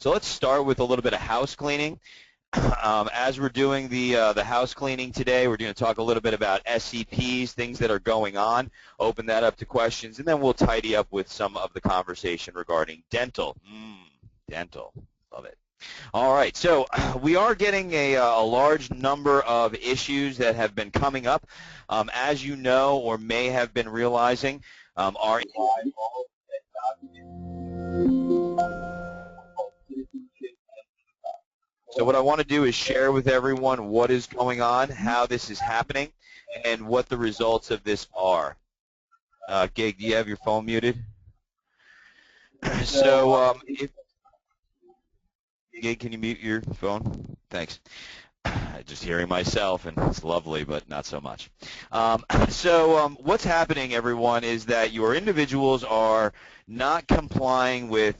So let's start with a little bit of house cleaning. As we're doing the house cleaning today, we're going to talk a little bit about SCPs, things that are going on, open that up to questions, and then we'll tidy up with some of the conversation regarding dental. Dental, love it. All right, so we are getting a large number of issues that have been coming up. As you know or may have been realizing, our So what I want to do is share with everyone what is going on, how this is happening, and what the results of this are. Gig, do you have your phone muted? So, Gig, can you mute your phone? Thanks. Just hearing myself, and it's lovely, but not so much. What's happening, everyone, is that your individuals are not complying with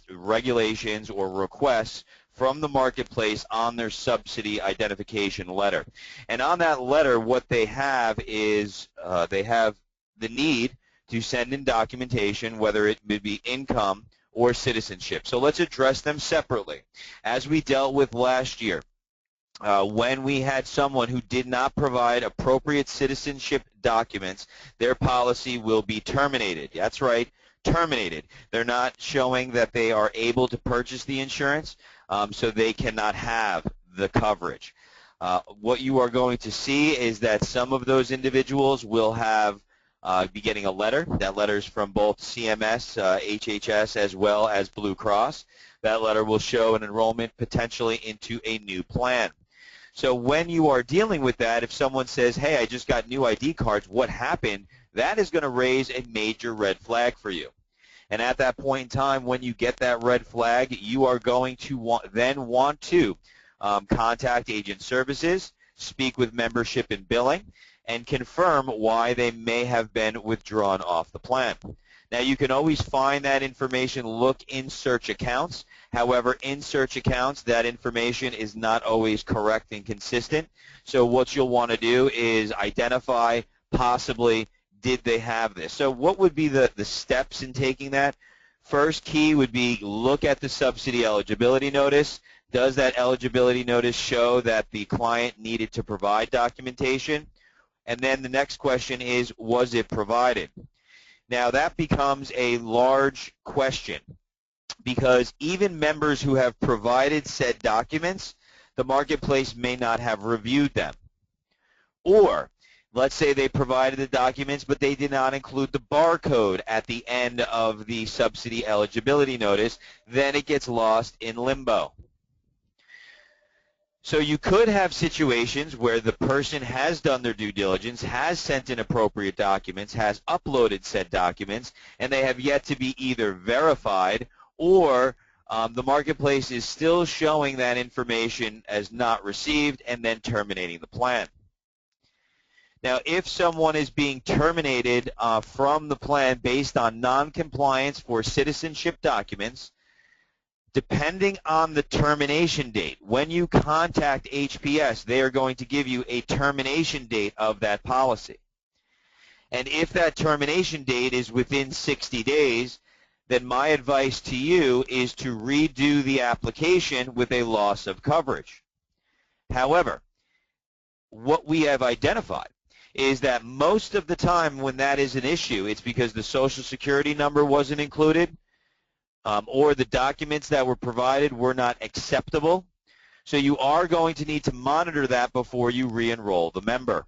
regulations or requests from the marketplace on their subsidy identification letter. And on that letter, what they have is they have the need to send in documentation, whether it would be income or citizenship. So let's address them separately. As we dealt with last year, when we had someone who did not provide appropriate citizenship documents, their policy will be terminated. That's right, terminated. They're not showing that they are able to purchase the insurance, so they cannot have the coverage. What you are going to see is that some of those individuals will have be getting a letter. That letter is from both CMS, HHS, as well as Blue Cross. That letter will show an enrollment potentially into a new plan. So when you are dealing with that, if someone says, hey, I just got new ID cards, what happened? That is going to raise a major red flag for you. And at that point in time, when you get that red flag, you are going to want to contact agent services, speak with membership and billing, and confirm why they may have been withdrawn off the plan. Now, you can always find that information, look in search accounts. However, in search accounts, that information is not always correct and consistent. So what you'll want to do is identify possibly did they have this. So what would be the steps in taking that? First key would be look at the subsidy eligibility notice. Does that eligibility notice show that the client needed to provide documentation? And then the next question is, was it provided? Now, that becomes a large question because even members who have provided said documents, the marketplace may not have reviewed them. Or, let's say they provided the documents, but they did not include the barcode at the end of the subsidy eligibility notice, then it gets lost in limbo. So you could have situations where the person has done their due diligence, has sent in appropriate documents, has uploaded said documents, and they have yet to be either verified or the marketplace is still showing that information as not received and then terminating the plan. Now, if someone is being terminated from the plan based on noncompliance for citizenship documents, depending on the termination date, when you contact HPS, they are going to give you a termination date of that policy. And if that termination date is within 60 days, then my advice to you is to redo the application with a loss of coverage. However, what we have identified is that most of the time when that is an issue, it's because the Social Security number wasn't included, or the documents that were provided were not acceptable. So you are going to need to monitor that before you re-enroll the member.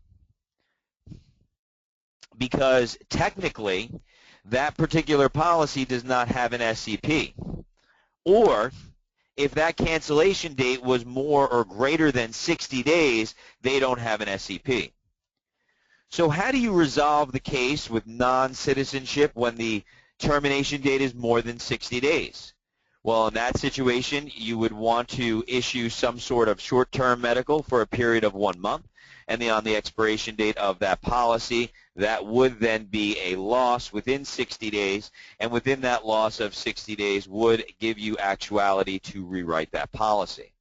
Because technically, that particular policy does not have an SCP. Or if that cancellation date was more or greater than 60 days, they don't have an SCP. So how do you resolve the case with non-citizenship when the termination date is more than 60 days? Well, in that situation, you would want to issue some sort of short-term medical for a period of 1 month, and then on the expiration date of that policy, that would then be a loss within 60 days, and within that loss of 60 days would give you actuality to rewrite that policy.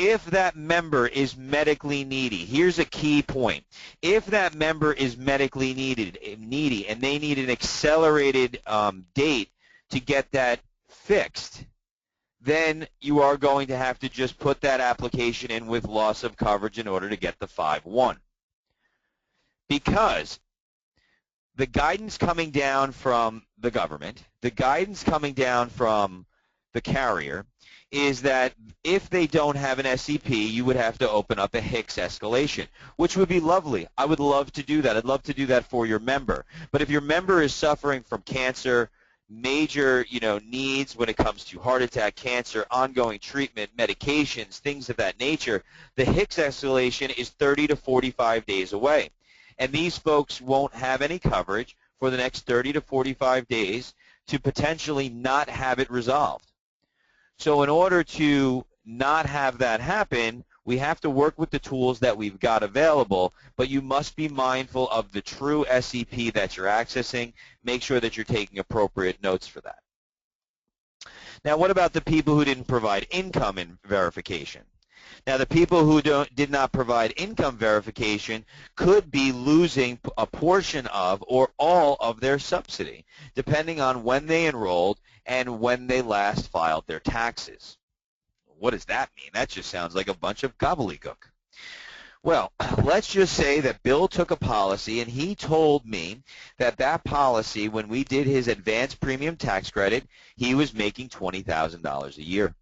If that member is medically needy, here's a key point. If that member is medically needy and they need an accelerated date to get that fixed, then you are going to have to just put that application in with loss of coverage in order to get the 5-1. Because the guidance coming down from the government, the guidance coming down from the carrier, is that if they don't have an SEP, you would have to open up a Hicks escalation, which would be lovely. I would love to do that. I'd love to do that for your member. But if your member is suffering from cancer, major, needs when it comes to heart attack, cancer, ongoing treatment, medications, things of that nature, the Hicks escalation is 30 to 45 days away. And these folks won't have any coverage for the next 30 to 45 days to potentially not have it resolved. So in order to not have that happen, we have to work with the tools that we've got available, but you must be mindful of the true SEP that you're accessing. Make sure that you're taking appropriate notes for that. Now, what about the people who didn't provide income verification? Now, the people who did not provide income verification could be losing a portion of or all of their subsidy, depending on when they enrolled and when they last filed their taxes. What does that mean? That just sounds like a bunch of gobbledygook. Well, let's just say that Bill took a policy and he told me that that policy, when we did his advanced premium tax credit, he was making $20,000 a year.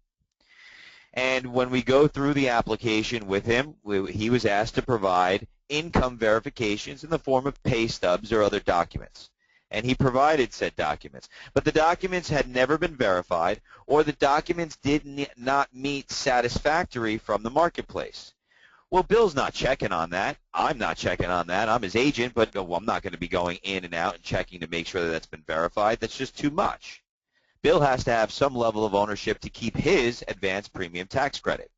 And when we go through the application with him, he was asked to provide income verifications in the form of pay stubs or other documents. And he provided said documents. But the documents had never been verified, or the documents did not meet satisfactory from the marketplace. Well, Bill's not checking on that. I'm not checking on that. I'm his agent, but I'm not going to be going in and out and checking to make sure that that's been verified. That's just too much. Bill has to have some level of ownership to keep his advanced premium tax credit.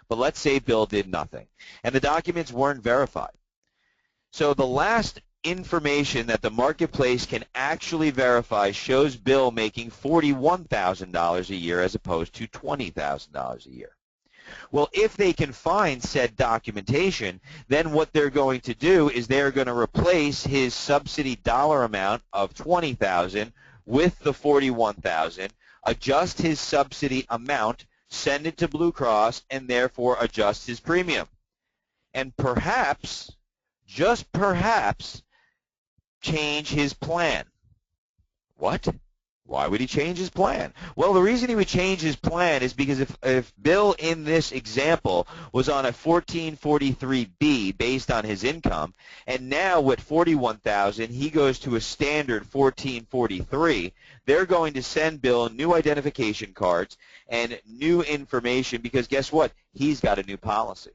But let's say Bill did nothing, and the documents weren't verified. So the last information that the marketplace can actually verify shows Bill making $41,000 a year as opposed to $20,000 a year. Well, if they can find said documentation, then what they're going to do is they're going to replace his subsidy dollar amount of $20,000 with the $41,000, adjust his subsidy amount, send it to Blue Cross, and therefore adjust his premium. And perhaps, just perhaps, change his plan. What? Why would he change his plan? Well, the reason he would change his plan is because if Bill in this example was on a 1443B based on his income, and now with $41,000 he goes to a standard 1443, they're going to send Bill new identification cards and new information because guess what? He's got a new policy.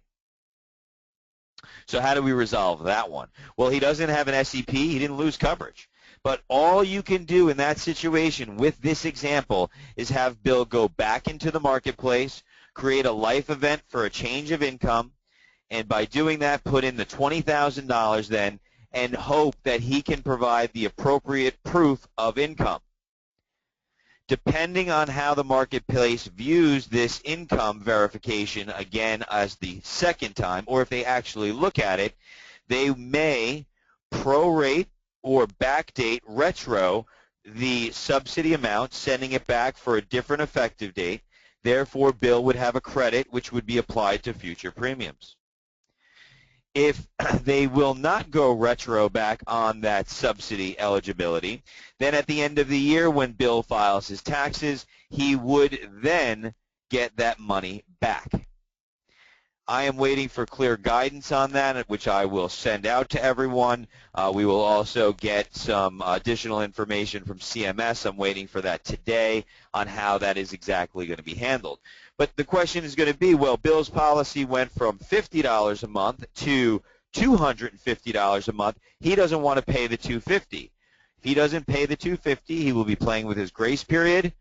So how do we resolve that one? Well, he doesn't have an SEP. He didn't lose coverage. But all you can do in that situation with this example is have Bill go back into the marketplace, create a life event for a change of income, and by doing that, put in the $20,000 then and hope that he can provide the appropriate proof of income. Depending on how the marketplace views this income verification, again, as the second time, or if they actually look at it, they may prorate or backdate retro the subsidy amount, sending it back for a different effective date. Therefore, Bill would have a credit which would be applied to future premiums. If they will not go retro back on that subsidy eligibility, then at the end of the year when Bill files his taxes, he would then get that money back. I am waiting for clear guidance on that, which I will send out to everyone. We will also get some additional information from CMS. I'm waiting for that today on how that is exactly going to be handled. But the question is going to be, well, Bill's policy went from $50 a month to $250 a month. He doesn't want to pay the $250. If he doesn't pay the $250, he will be playing with his grace period.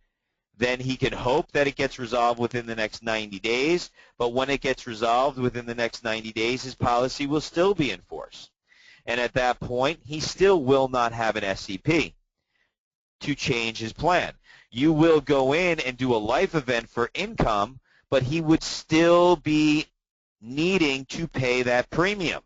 Then he can hope that it gets resolved within the next 90 days. But when it gets resolved within the next 90 days, his policy will still be in force. And at that point, he still will not have an SEP to change his plan. You will go in and do a life event for income, but he would still be needing to pay that premium.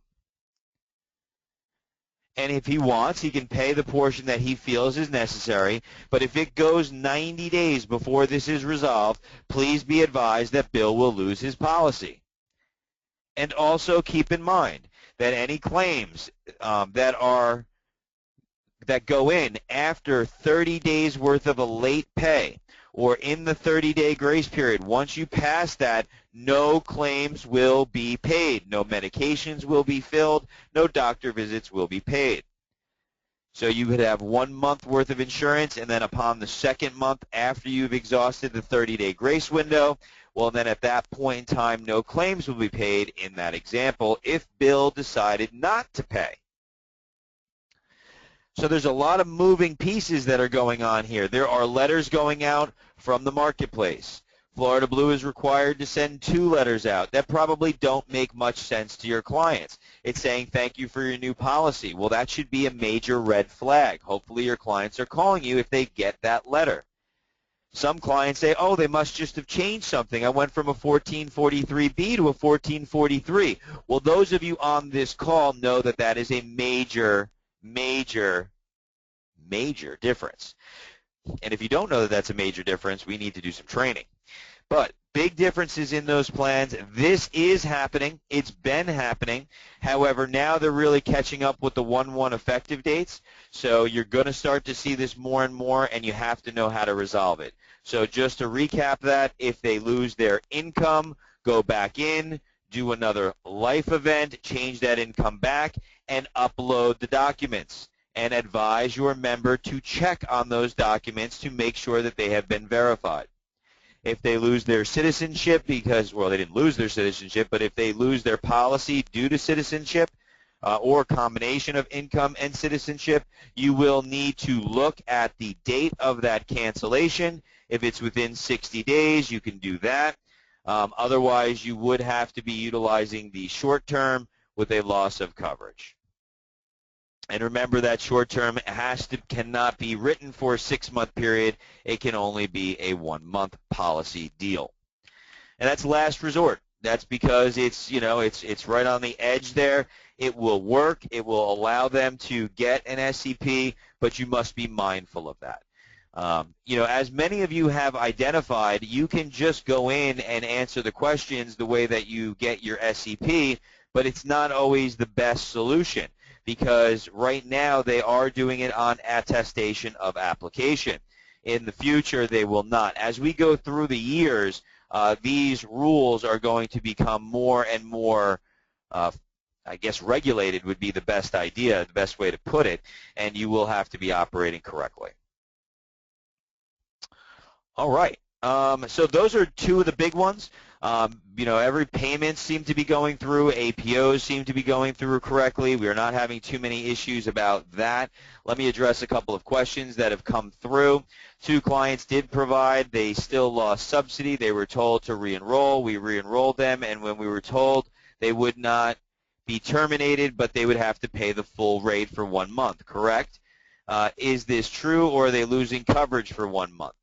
And if he wants, he can pay the portion that he feels is necessary. But if it goes 90 days before this is resolved, please be advised that Bill will lose his policy. And also keep in mind that any claims that go in after 30 days worth of a late pay or in the 30-day grace period, once you pass that, no claims will be paid. No medications will be filled. No doctor visits will be paid. So you could have 1 month worth of insurance, and then upon the second month after you've exhausted the 30-day grace window, well, then at that point in time, no claims will be paid in that example if Bill decided not to pay. So there's a lot of moving pieces that are going on here. There are letters going out from the marketplace. Florida Blue is required to send 2 letters out that probably don't make much sense to your clients. It's saying thank you for your new policy. Well, that should be a major red flag. Hopefully your clients are calling you if they get that letter. Some clients say, oh, they must just have changed something. I went from a 1443B to a 1443. Well, those of you on this call know that that is a major difference. And if you don't know that that's a major difference, we need to do some training. But big differences in those plans. This is happening. It's been happening. However, now they're really catching up with the 1/1 effective dates. So you're going to start to see this more and more, and you have to know how to resolve it. So just to recap that, if they lose their income, go back in, do another life event, change that income back, and upload the documents. And advise your member to check on those documents to make sure that they have been verified. If they lose their citizenship because, well, they didn't lose their citizenship, but if they lose their policy due to citizenship or a combination of income and citizenship, you will need to look at the date of that cancellation. If it's within 60 days, you can do that. Otherwise, you would have to be utilizing the short term with a loss of coverage. And remember that short term cannot be written for a 6-month period. It can only be a 1-month policy deal. And that's last resort. That's because it's right on the edge there. It will work. It will allow them to get an SCP, but you must be mindful of that. As many of you have identified, you can just go in and answer the questions the way that you get your SCP, but it's not always the best solution, because right now they are doing it on attestation of application. In the future, they will not. As we go through the years, these rules are going to become more and more, I guess regulated would be the best idea, the best way to put it, and you will have to be operating correctly. All right. So those are 2 of the big ones. Every payment seemed to be going through. APOs seem to be going through correctly. We are not having too many issues about that. Let me address a couple of questions that have come through. 2 clients did provide. They still lost subsidy. They were told to re-enroll. We re-enrolled them, and when we were told they would not be terminated, but they would have to pay the full rate for 1 month, correct? Is this true, or are they losing coverage for 1 month?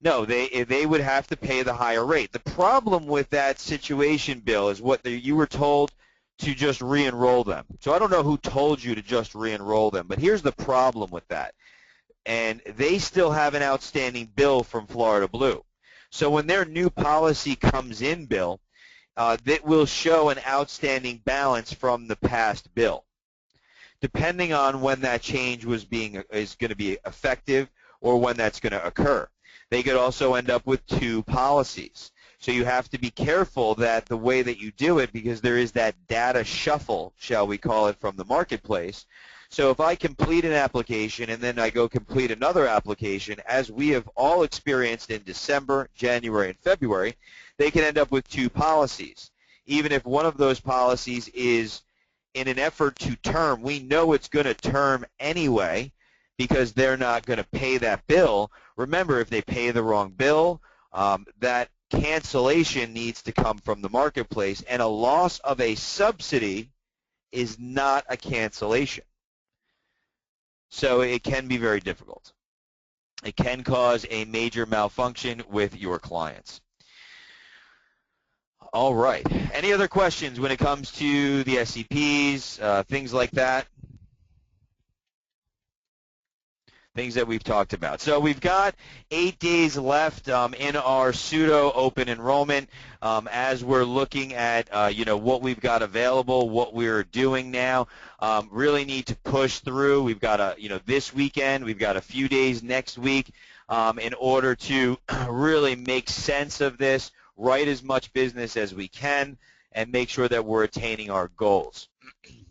No, they would have to pay the higher rate. The problem with that situation, Bill, is you were told to just re-enroll them. So I don't know who told you to just re-enroll them, but here's the problem with that. And they still have an outstanding bill from Florida Blue. So when their new policy comes in, Bill, that will show an outstanding balance from the past bill, depending on when that change is going to be effective or when that's going to occur. They could also end up with 2 policies. So you have to be careful that the way that you do it, because there is that data shuffle, shall we call it, from the marketplace. So if I complete an application and then I go complete another application, as we have all experienced in December, January, and February, they can end up with 2 policies. Even if one of those policies is in an effort to term, we know it's going to term anyway, because they're not going to pay that bill. Remember, if they pay the wrong bill, that cancellation needs to come from the marketplace, and a loss of a subsidy is not a cancellation. So it can be very difficult. It can cause a major malfunction with your clients. All right. Any other questions when it comes to the SCPs, things like that? things that we've talked about. So we've got 8 days left in our pseudo open enrollment as we're looking at what we've got available, what we're doing now. Really need to push through. We've got this weekend, we've got a few days next week in order to really make sense of this, write as much business as we can, and make sure that we're attaining our goals.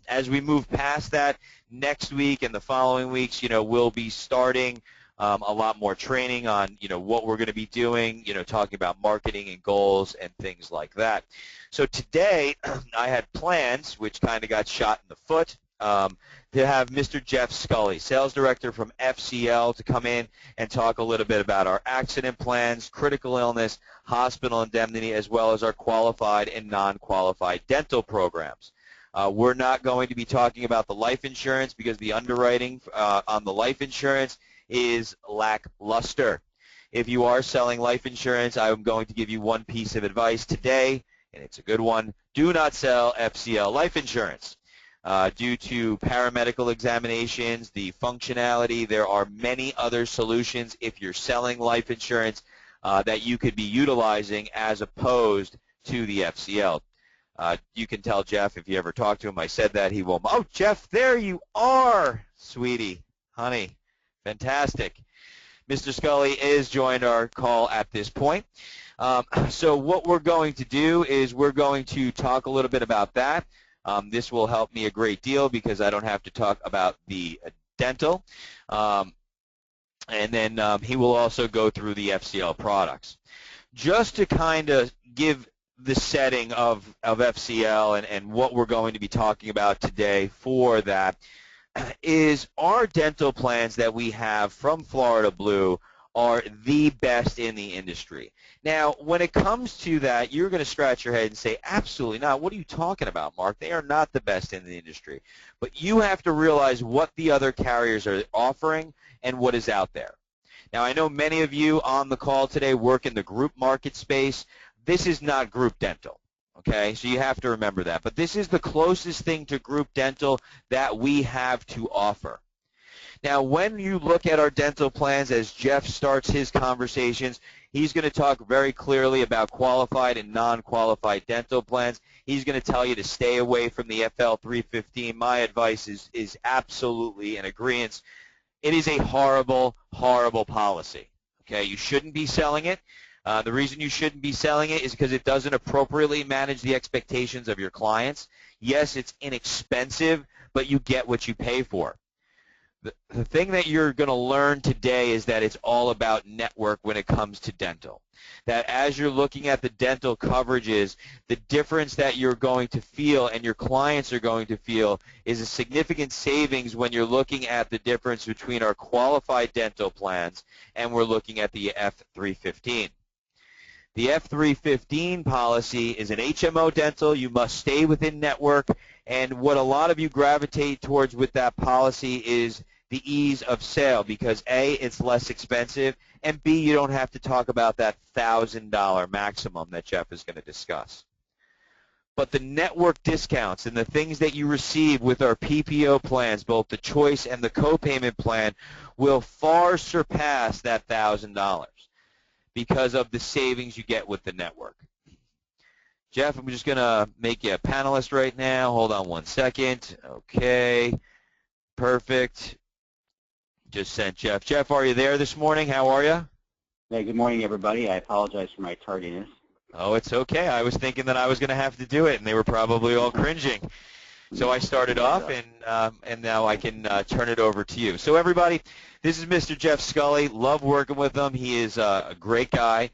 As we move past that, next week and the following weeks, we'll be starting a lot more training on, what we're going to be doing, talking about marketing and goals and things like that. So today, I had plans, which kind of got shot in the foot, to have Mr. Jeff Scully, Sales Director from FCL, to come in and talk a little bit about our accident plans, critical illness, hospital indemnity, as well as our qualified and non-qualified dental programs. We're not going to be talking about the life insurance because the underwriting on the life insurance is lackluster. If you are selling life insurance, I'm going to give you one piece of advice today, and it's a good one. Do not sell FCL life insurance. Due to paramedical examinations, the functionality, there are many other solutions if you're selling life insurance that you could be utilizing as opposed to the FCL. You can tell Jeff, if you ever talk to him, I said that, he will. Oh, Jeff, there you are, sweetie, honey. Fantastic. Mr. Scully is joined our call at this point. So what we're going to do is we're going to talk a little bit about that. This will help me a great deal because I don't have to talk about the dental. And then he will also go through the FCL products. Just to kind of give the setting of FCL and what we're going to be talking about today for that is our dental plans that we have from Florida Blue are the best in the industry. Now, when it comes to that, you're going to scratch your head and say, absolutely not. What are you talking about, Mark? They are not the best in the industry. But you have to realize what the other carriers are offering and what is out there. Now, I know many of you on the call today work in the group market space. This is not group dental, okay? So you have to remember that. But this is the closest thing to group dental that we have to offer. Now, when you look at our dental plans, as Jeff starts his conversations, he's going to talk very clearly about qualified and non-qualified dental plans. He's going to tell you to stay away from the FL 315. My advice is absolutely in agreement. It is a horrible, horrible policy. Okay, you shouldn't be selling it. The reason you shouldn't be selling it is because it doesn't appropriately manage the expectations of your clients. Yes, it's inexpensive, but you get what you pay for. The thing that you're going to learn today is that it's all about network when it comes to dental. That as you're looking at the dental coverages, the difference that you're going to feel and your clients are going to feel is a significant savings when you're looking at the difference between our qualified dental plans and we're looking at the F315. The F315 policy is an HMO dental. You must stay within network, and what a lot of you gravitate towards with that policy is the ease of sale because, A, it's less expensive, and B, you don't have to talk about that $1,000 maximum that Jeff is going to discuss. But the network discounts and the things that you receive with our PPO plans, both the choice and the co-payment plan, will far surpass that $1,000. Because of the savings you get with the network. Jeff, I'm just going to make you a panelist right now. Hold on one second. Okay. Perfect. Just sent Jeff. Jeff, are you there this morning? How are you? Hey, good morning, everybody. I apologize for my tardiness. Oh, it's okay. I was thinking that I was going to have to do it, and they were probably all cringing. So I started off, and now I can turn it over to you. So everybody, this is Mr. Jeff Scully. Love working with him. He is a great guy.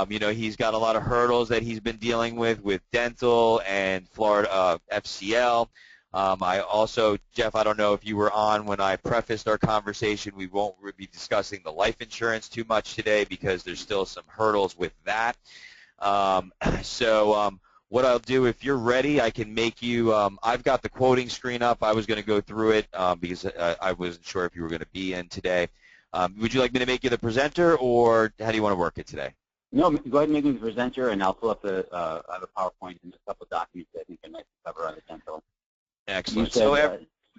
He's got a lot of hurdles that he's been dealing with dental and Florida FCL. I also, Jeff, I don't know if you were on when I prefaced our conversation. We won't be discussing the life insurance too much today because there's still some hurdles with that. What I'll do, if you're ready, I can make you, I've got the quoting screen up. I was going to go through it because I wasn't sure if you were going to be in today. Would you like me to make you the presenter, or how do you want to work it today? No, go ahead and make me the presenter, and I'll pull up I have a PowerPoint and a couple of documents that I think I might cover on the dental. Excellent.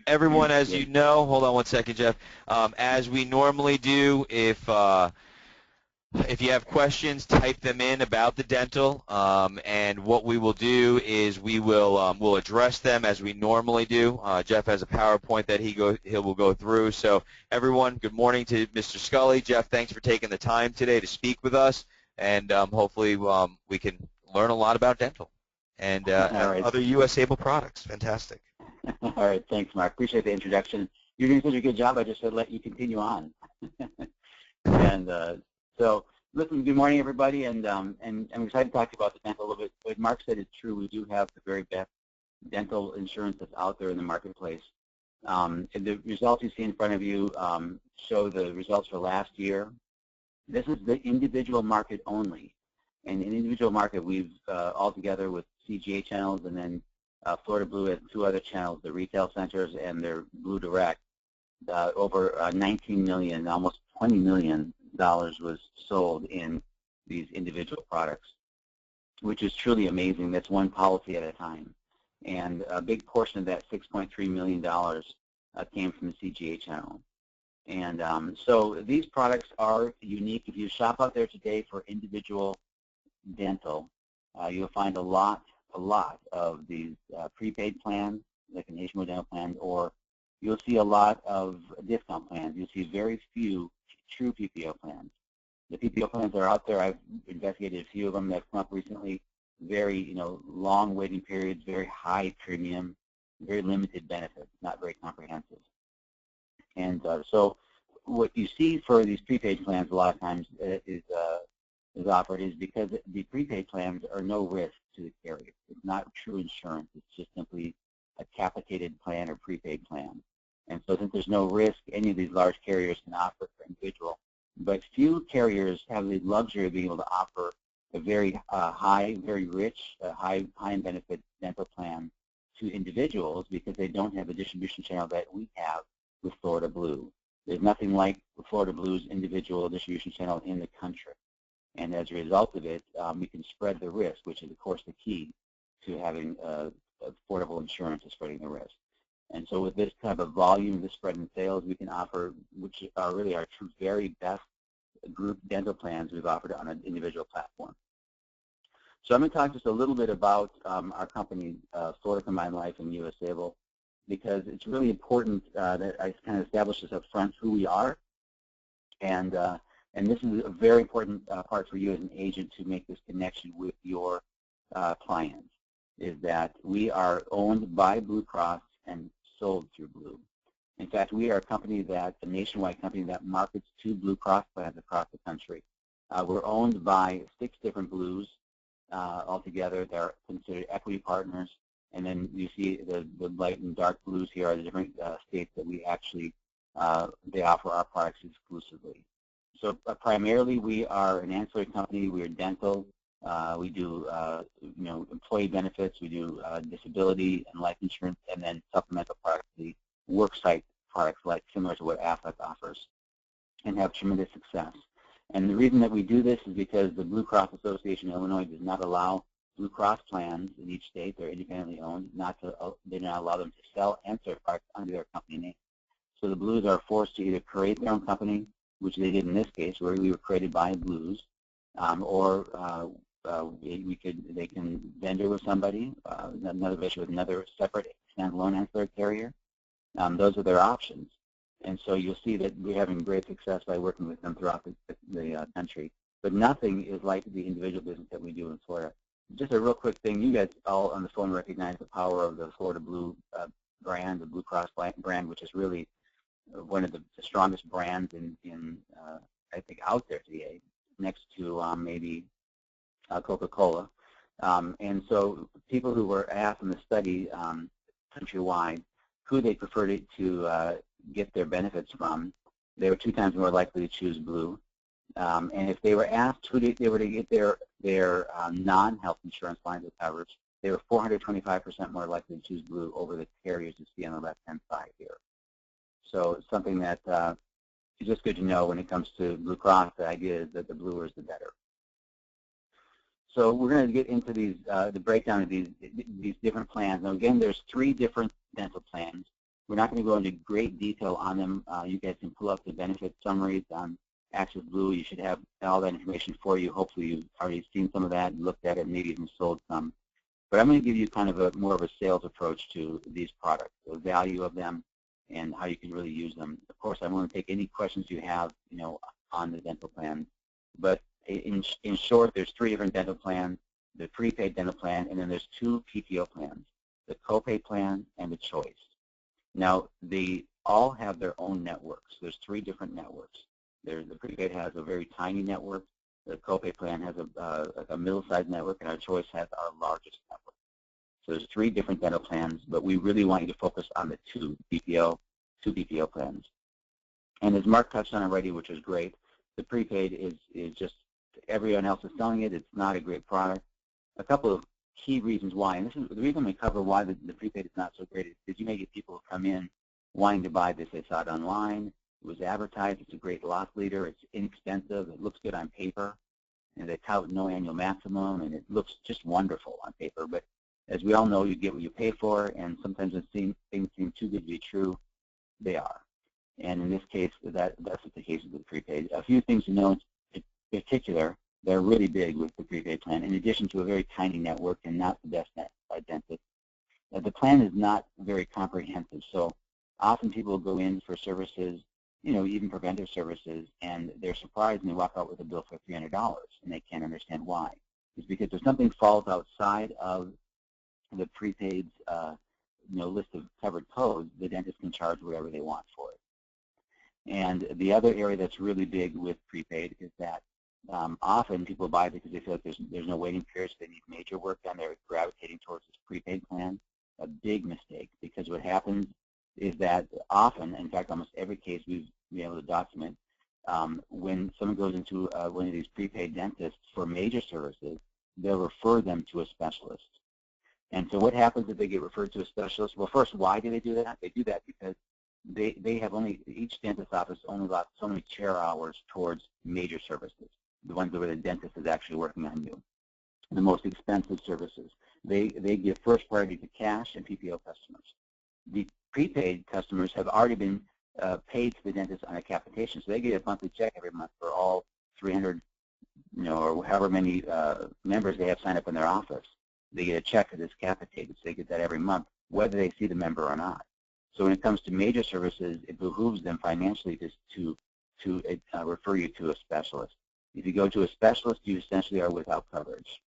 Everyone, as you Good. know, hold on one second, Jeff. As we normally do, if you have questions, type them in about the dental, and what we will do is we'll address them as we normally do. Jeff has a PowerPoint that he will go through. So everyone, good morning to Mr. Scully. Jeff, thanks for taking the time today to speak with us, and hopefully we can learn a lot about dental and All right. other U.S. Able products. Fantastic. All right. Thanks, Mark. Appreciate the introduction. You're doing such a good job. I just said let you continue on. And so, listen, good morning, everybody, and I'm excited to talk to you about the dental a little bit. What Mark said is true. We do have the very best dental insurance that's out there in the marketplace. And the results you see in front of you show the results for last year. This is the individual market only. And in individual market, we've all together with CGA channels and then Florida Blue has 2 other channels, the retail centers and their Blue Direct. Over 19 million, almost $20 million was sold in these individual products, which is truly amazing. That's one policy at a time. And a big portion of that $6.3 million came from the CGA channel. And so these products are unique. If you shop out there today for individual dental, you'll find a lot of these prepaid plans, like a nationwide dental plan, or you'll see a lot of discount plans. You'll see very few true PPO plans. The PPO plans that are out there, I've investigated a few of them that have come up recently. Very, long waiting periods, very high premium, very limited benefits, not very comprehensive. And so what you see for these prepaid plans a lot of times is offered is because the prepaid plans are no risk to the carrier. It's not true insurance. It's just simply a capitated plan or prepaid plan. And so since there's no risk, any of these large carriers can offer for individual. But few carriers have the luxury of being able to offer a very high, very rich, high benefit dental plan to individuals because they don't have the distribution channel that we have with Florida Blue. There's nothing like Florida Blue's individual distribution channel in the country. And as a result of it, we can spread the risk, which is, of course, the key to having affordable insurance, is spreading the risk. And so with this type of volume, this spread in sales, we can offer, which are really our two very best group dental plans we've offered on an individual platform. So I'm going to talk just a little bit about our company, Florida Combined Life and US Able, because it's really important that I kind of establish this up front, who we are. And this is a very important part for you as an agent to make this connection with your clients, is that we are owned by Blue Cross and sold through Blue. In fact, we are a nationwide company that markets to Blue Cross plans across the country. We're owned by 6 different Blues altogether. They're considered equity partners. And then you see the light and dark blues here are the different states that we actually, they offer our products exclusively. So primarily we are an ancillary company. We are dental. We do employee benefits. We do disability and life insurance, and then supplemental products, the worksite products like similar to what Aflac offers, and have tremendous success. And the reason that we do this is because the Blue Cross Association of Illinois does not allow Blue Cross plans in each state. They're independently owned. They do not allow them to sell and serve products under their company name. So the Blues are forced to either create their own company, which they did in this case, where we were created by Blues, or they can vendor with somebody, with another separate standalone ancillary carrier. Those are their options. And so you'll see that we're having great success by working with them throughout the country. But nothing is like the individual business that we do in Florida. Just a real quick thing, you guys all on the phone recognize the power of the Florida Blue brand, the Blue Cross brand, which is really one of the strongest brands in I think, out there today, next to maybe Coca-Cola. And so people who were asked in the study countrywide who they preferred to get their benefits from, they were 2 times more likely to choose Blue. And if they were asked who they were to get their non-health insurance lines of coverage, they were 425% more likely to choose Blue over the carriers you see on the left-hand side here. So it's something that is just good to know when it comes to Blue Cross. The idea is that the bluer is the better. So we're going to get into these the breakdown of these different plans. Now again, there's 3 different dental plans. We're not going to go into great detail on them. You guys can pull up the benefit summaries on Access Blue. You should have all that information for you. Hopefully you've already seen some of that, looked at it, maybe even sold some. But I'm going to give you kind of more of a sales approach to these products, the value of them, and how you can really use them. Of course, I want to take any questions you have, on the dental plan. But in short, there's 3 different dental plans: the prepaid dental plan, and then there's 2 PPO plans: the copay plan and the choice. Now, they all have their own networks. There's 3 different networks. The prepaid has a very tiny network. The copay plan has a middle-sized network, and our choice has our largest network. So there's 3 different dental plans, but we really want you to focus on the 2 PPO plans. And as Mark touched on already, which is great, the prepaid is just, everyone else is selling it. It's not a great product. A couple of key reasons why, and this is the reason we cover why the prepaid is not so great, is because you may get people who come in wanting to buy this. They saw it online. It was advertised. It's a great loss leader. It's inexpensive. It looks good on paper. And they tout no annual maximum, and it looks just wonderful on paper. But as we all know, you get what you pay for, and sometimes when things seem too good to be true, they are. And in this case, that's the case with the prepaid. A few things to know in particular, they're really big with the prepaid plan, in addition to a very tiny network and not the best dentist. The plan is not very comprehensive, so often people will go in for services, even preventive services, and they're surprised and they walk out with a bill for $300, and they can't understand why. It's because if something falls outside of the prepaid's list of covered codes, the dentist can charge whatever they want for it. And the other area that's really big with prepaid is that often people buy it because they feel like there's no waiting period, so they need major work done. They're gravitating towards this prepaid plan. A big mistake, because what happens is that often, in fact, almost every case we've been able to document, when someone goes into one of these prepaid dentists for major services, they'll refer them to a specialist. And so what happens if they get referred to a specialist? Well, first, why do they do that? They do that because they have each dentist office only allows so many chair hours towards major services, the ones where the dentist is actually working on you, the most expensive services. They give first priority to cash and PPO customers. The prepaid customers have already been paid to the dentist on a capitation, so they get a monthly check every month for all 300, or however many members they have signed up in their office. They get a check that is capitated, so they get that every month, whether they see the member or not. So when it comes to major services, it behooves them financially to refer you to a specialist. If you go to a specialist, you essentially are without coverage.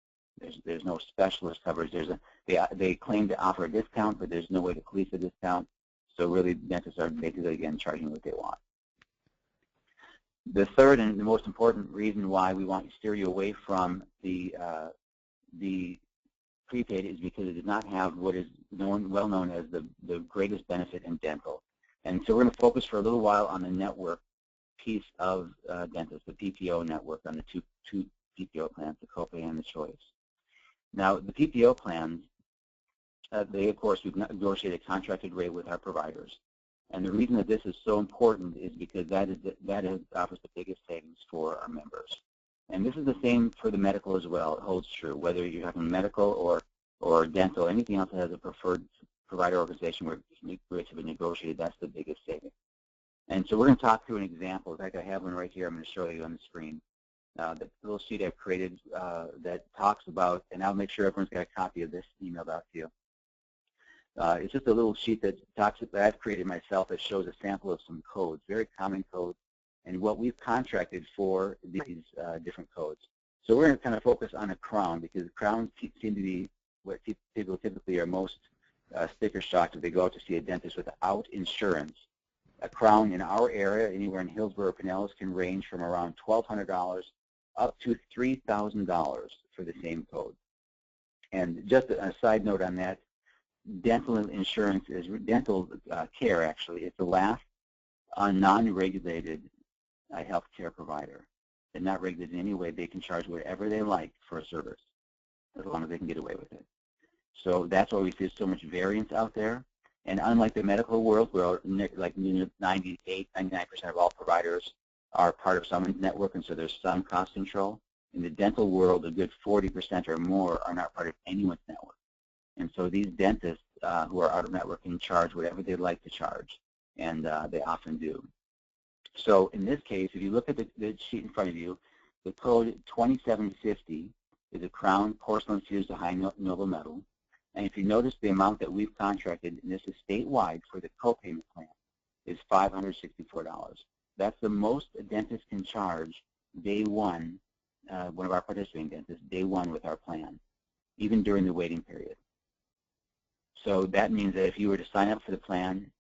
There's no specialist coverage. They claim to offer a discount, but there's no way to police a discount. So really, dentists are basically, again, charging what they want. The third and the most important reason why we want to steer you away from the prepaid is because it does not have what is well known as the greatest benefit in dental. And so we're going to focus for a little while on the network piece of dentists, the PPO network, on the two PPO plans, the copay and the choice. Now, the PPO plans, of course, we've negotiated a contracted rate with our providers. And the reason that this is so important is because that offers the biggest savings for our members. And this is the same for the medical as well. It holds true, whether you're having medical or dental, anything else that has a preferred provider organization where rates have been negotiated, that's the biggest saving. And so we're going to talk through an example. In fact, I have one right here. I'm going to show you on the screen. The little sheet I've created that talks about, and I'll make sure everyone's got a copy of this emailed out to you. It's just a little sheet that I've created myself that shows a sample of some codes, very common codes, and what we've contracted for these different codes. So we're going to kind of focus on a crown because crowns seem to be what people typically are most sticker shocked if they go out to see a dentist without insurance. A crown in our area, anywhere in Hillsborough or Pinellas, can range from around $1,200 up to $3,000 for the same code. And just a side note on that, dental insurance is dental care, actually. It's the last non-regulated health care provider. They're not regulated in any way. They can charge whatever they like for a service, as long as they can get away with it. So that's why we see so much variance out there. And unlike the medical world, where like 98, 99% of all providers are part of someone's network, and so there's some cost control, in the dental world, a good 40% or more are not part of anyone's network. And so these dentists who are out of network can charge whatever they'd like to charge, and they often do. So in this case, if you look at the sheet in front of you, the code 2750 is a crown porcelain fused to high noble metal. And if you notice, the amount that we've contracted, and this is statewide for the co-payment plan, is $564. That's the most a dentist can charge day one of our participating dentists, day one with our plan, even during the waiting period. So that means that if you were to sign up for the plan,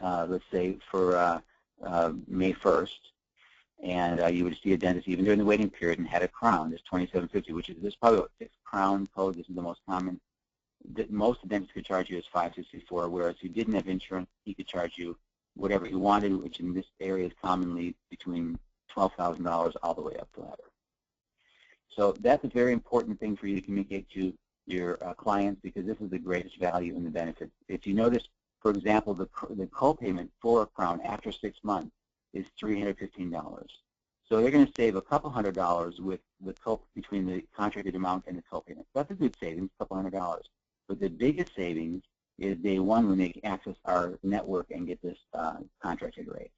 let's say for May 1st, and you would see a dentist even during the waiting period and had a crown, this 2750, which is this probably a fixed crown code. This is the most common. Most dentists could charge you is $564, whereas if you didn't have insurance, he could charge you whatever he wanted, which in this area is commonly between $12,000 all the way up the ladder. So that's a very important thing for you to communicate to your clients, because this is the greatest value in the benefit. If you notice, for example, the co-payment for a crown after 6 months is $315. So they're going to save a couple $100 with between the contracted amount and the co-payment. That's a good savings, a couple $100. But the biggest savings is day one when they access our network and get this contracted rate.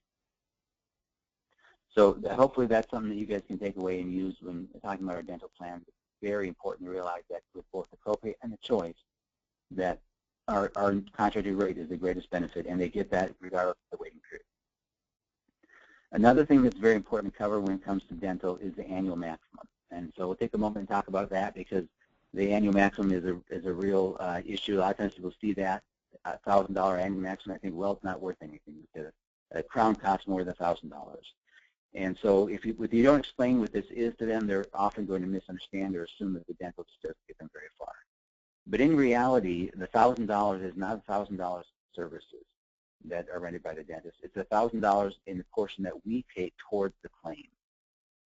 So hopefully that's something that you guys can take away and use when talking about our dental plans. It's very important to realize that with both the copay and the choice, that our contracted rate is the greatest benefit, and they get that regardless of the waiting period. Another thing that's very important to cover when it comes to dental is the annual maximum. And so we'll take a moment and talk about that, because the annual maximum is a real issue. A lot of times people see that $1,000 annual maximum. I think, well, it's not worth anything, because a crown costs more than $1,000. And so if you don't explain what this is to them, they're often going to misunderstand or assume that the dental just doesn't get them very far. But in reality, the $1,000 is not $1,000 services that are rendered by the dentist. It's $1,000 in the portion that we pay towards the claim.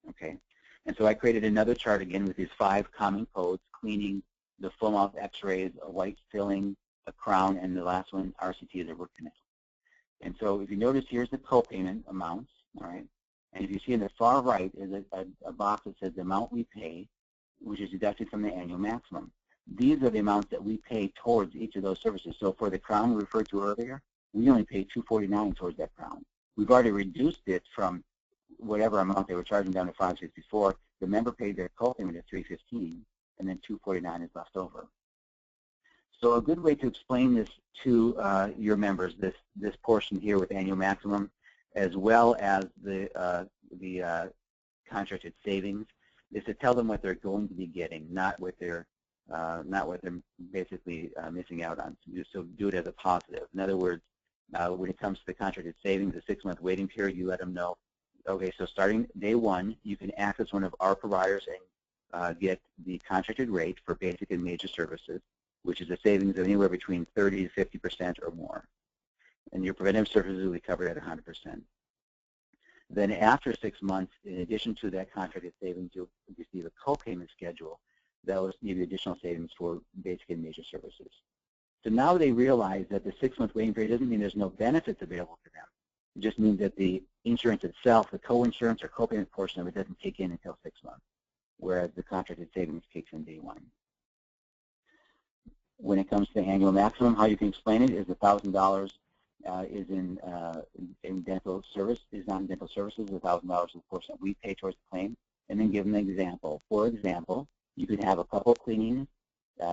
Okay? And so I created another chart again with these 5 common codes: cleaning, the full mouth x-rays, a white filling, a crown, and the last one, RCT, is a root canal. And so if you notice, here's the co-payment amounts, all right? And if you see in the far right is a box that says the amount we pay, which is deducted from the annual maximum. These are the amounts that we pay towards each of those services. So for the crown we referred to earlier, we only pay $249 towards that crown. We've already reduced it from whatever amount they were charging down to $564. The member paid their co-payment at $315, and then $249 is left over. So a good way to explain this to your members, this portion here with annual maximum, as well as the contracted savings, is to tell them what they're going to be getting, not what they're basically missing out on. So do it as a positive. In other words, when it comes to the contracted savings, the 6-month waiting period, you let them know, okay, so starting day one, you can access one of our providers and get the contracted rate for basic and major services, which is a savings of anywhere between 30 to 50% or more. And your preventive services will be covered at 100%. Then after 6 months, in addition to that contracted savings, you'll receive a co-payment schedule that will give you additional savings for basic and major services. So now they realize that the 6-month waiting period doesn't mean there's no benefits available to them. It just means that the insurance itself, the co-insurance or co-payment portion of it, doesn't kick in until 6 months, whereas the contracted savings kicks in day one. When it comes to the annual maximum, how you can explain it is $1,000 is in dental service, is not in dental services. $1,000 is the portion that we pay towards the claim, and then give them an example. For example, you could have a couple cleanings,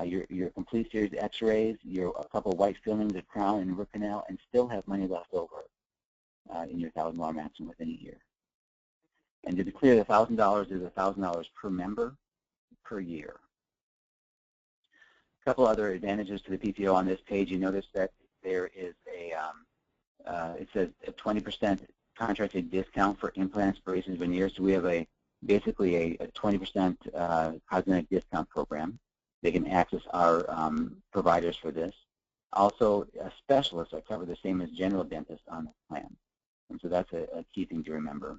your complete series X-rays, a couple white fillings, a crown, and a root canal, and still have money left over in your $1,000 maximum within a year. And to be clear, the $1,000 is $1,000 per member per year. A couple other advantages to the PPO on this page. You notice that there is it says a 20% contracted discount for implants, braces, veneers. So we have basically a 20% cosmetic discount program. They can access our providers for this. Also, specialists are covered the same as general dentists on the plan. And so that's a key thing to remember,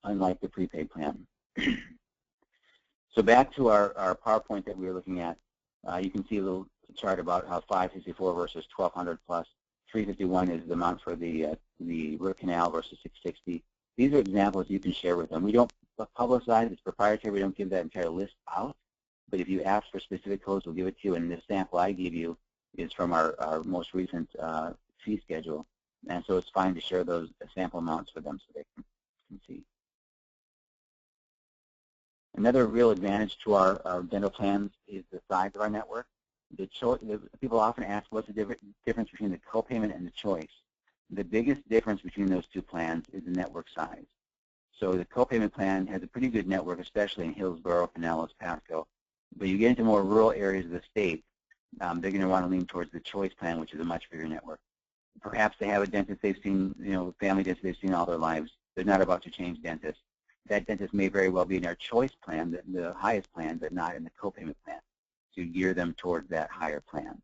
unlike the prepaid plan. So back to our PowerPoint that we were looking at, you can see a little chart about how 564 versus 1,200 plus 351 is the amount for the root canal versus 660. These are examples you can share with them. We don't publicize, it's proprietary, we don't give that entire list out, but if you ask for specific codes, we'll give it to you. And in this sample I give you, is from our most recent fee schedule. And so it's fine to share those sample amounts with them so they can see. Another real advantage to our dental plans is the size of our network. People often ask what's the difference between the copayment and the choice. The biggest difference between those two plans is the network size. So the copayment plan has a pretty good network, especially in Hillsborough, Pinellas, Pasco. But you get into more rural areas of the state, they're going to want to lean towards the choice plan, which is a much bigger network. Perhaps they have a dentist they've seen, family dentist they've seen all their lives. They're not about to change dentists. That dentist may very well be in our choice plan, the highest plan, but not in the copayment plan. So you gear them towards that higher plan.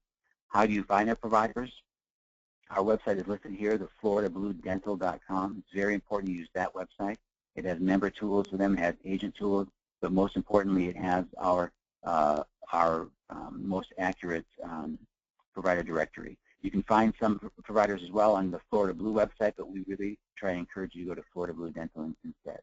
How do you find our providers? Our website is listed here, the floridabluedental.com. It's very important to use that website. It has member tools for them, it has agent tools, but most importantly, it has our most accurate provider directory. You can find some providers as well on the Florida Blue website, but we really try and encourage you to go to Florida Blue Dental instead.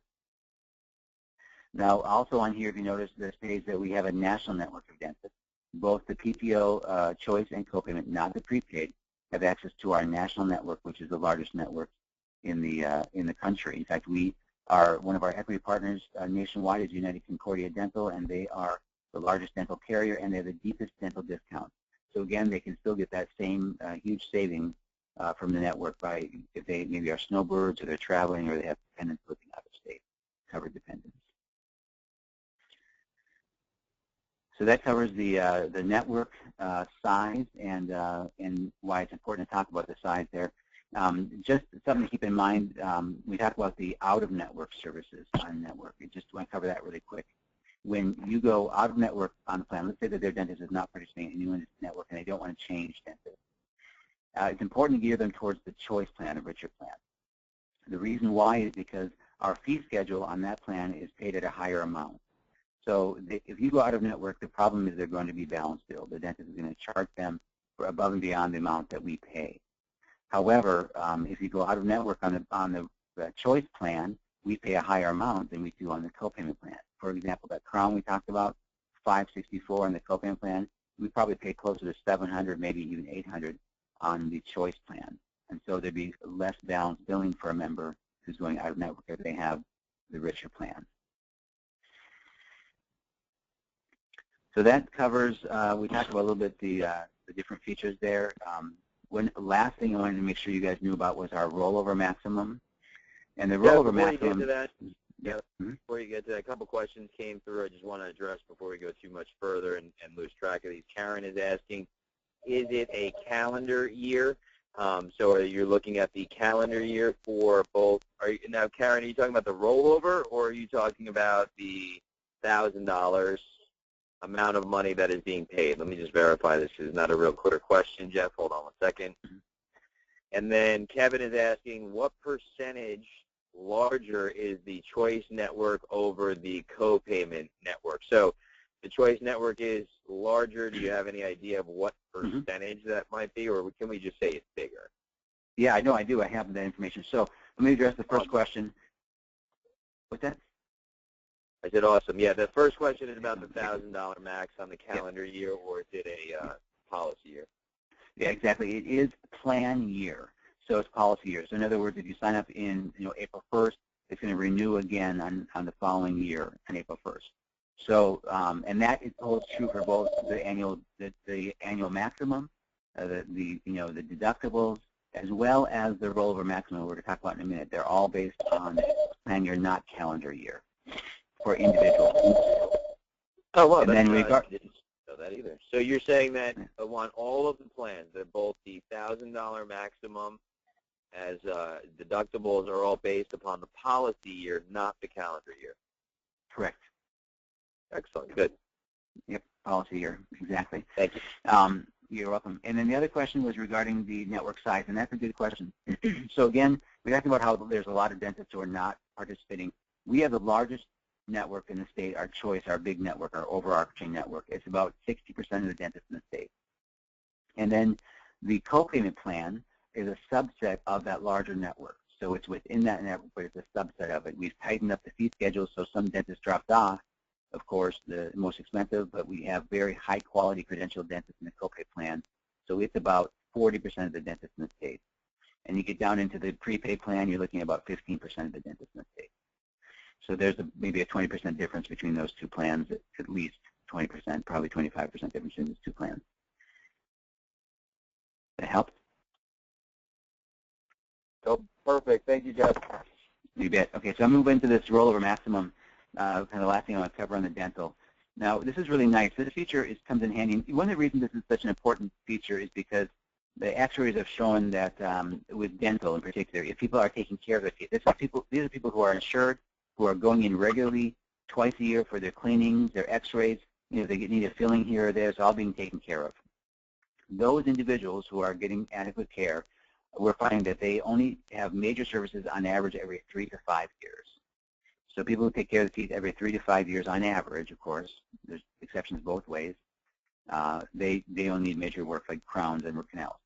Now, also on here, if you notice, this page that we have a national network of dentists. Both the PPO choice and copayment, not the prepaid, have access to our national network, which is the largest network in the country. In fact, one of our equity partners nationwide is United Concordia Dental, and they are the largest dental carrier, and they have the deepest dental discount. So again, they can still get that same huge savings from the network by if they maybe are snowbirds or they're traveling or they have dependents living out of state, covered dependents. So that covers the network size and why it's important to talk about the size there. Just something to keep in mind, we talked about the out-of-network services on network. I just want to cover that really quick. When you go out-of-network on the plan, let's say that their dentist is not participating in the network and they don't want to change dentists. It's important to gear them towards the choice plan, a richer plan. The reason why is because our fee schedule on that plan is paid at a higher amount. So if you go out of network, the problem is they're going to be balance billed. The dentist is going to charge them for above and beyond the amount that we pay. However, if you go out of network on the choice plan, we pay a higher amount than we do on the copayment plan. For example, that crown we talked about, $564 on the copayment plan, we probably pay closer to $700, maybe even $800 on the choice plan. And so there'd be less balanced billing for a member who's going out of network if they have the richer plan. So that covers, we talked about a little bit the different features there. Last thing I wanted to make sure you guys knew about was our rollover maximum. And the rollover maximum. Before you get to that, a couple questions came through I just want to address before we go too much further and lose track of these. Karen is asking, is it a calendar year? So you're looking at the calendar year for both. Now, Karen, are you talking about the rollover or are you talking about the $1,000 amount of money that is being paid? Let me just verify this because it's not a real clear question, Jeff. Hold on one second. And then Kevin is asking, what percentage larger is the choice network over the co-payment network? So the choice network is larger. Do you have any idea of what percentage that might be, or can we just say it's bigger? Yeah, I know I do. I have that information. So let me address the first question. What's that? I said awesome. Yeah, the first question is about the $1,000 max on the calendar year, or is it a policy year? Yeah, exactly. It is plan year, so it's policy year. So in other words, if you sign up in April 1st, it's going to renew again on the following year on April 1st. So and that holds true for both the annual maximum, the deductibles, as well as the rollover maximum we're going to talk about in a minute. They're all based on plan year, not calendar year, for individuals. Oh, well, and that's then I didn't know that either. So you're saying that on all of the plans, that both the $1,000 maximum as deductibles are all based upon the policy year, not the calendar year? Correct. Excellent. Good. Yep, policy year, exactly. Thank you. You're welcome. And then the other question was regarding the network size, and that's a good question. So again, we're talking about how there's a lot of dentists who are not participating. We have the largest network in the state, our choice, our big network, our overarching network. It's about 60% of the dentists in the state. And then the co-payment plan is a subset of that larger network. So it's within that network, but it's a subset of it. We've tightened up the fee schedule, so some dentists dropped off, of course, the most expensive, but we have very high-quality credentialed dentists in the co-pay plan. So it's about 40% of the dentists in the state. And you get down into the prepaid plan, you're looking at about 15% of the dentists in the state. So there's maybe a 20% difference between those two plans, at least 20%, probably 25% difference between these two plans. That help? Oh, perfect. Thank you, Jeff. You bet. Okay, so I'm moving into this rollover maximum, kind of the last thing I want to cover on the dental. Now, this is really nice. This feature comes in handy. One of the reasons this is such an important feature is because the actuaries have shown that with dental in particular, if people are taking care of their teeth, these are people who are insured, who are going in regularly twice a year for their cleanings, their x-rays, they need a filling here or there, it's all being taken care of. Those individuals who are getting adequate care, we're finding that they only have major services on average every 3 to 5 years. So people who take care of the teeth every 3 to 5 years on average, of course, there's exceptions both ways, they only need major work like crowns and root canals.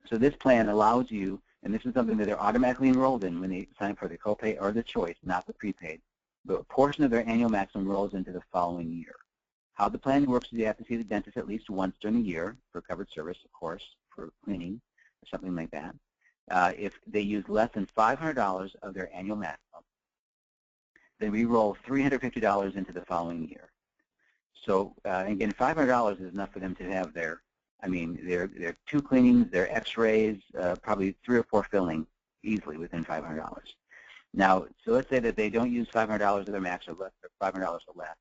So this plan allows you, and this is something that they're automatically enrolled in when they sign up for the copay or the choice, not the prepaid, but a portion of their annual maximum rolls into the following year. How the plan works is you have to see the dentist at least once during the year for covered service, of course, for cleaning or something like that. If they use less than $500 of their annual maximum, then we roll $350 into the following year. So again, $500 is enough for them to have their 2 cleanings, their x-rays, probably 3 or 4 fillings easily within $500. Now, so let's say that they don't use $500 of their max or less, or $500 or less.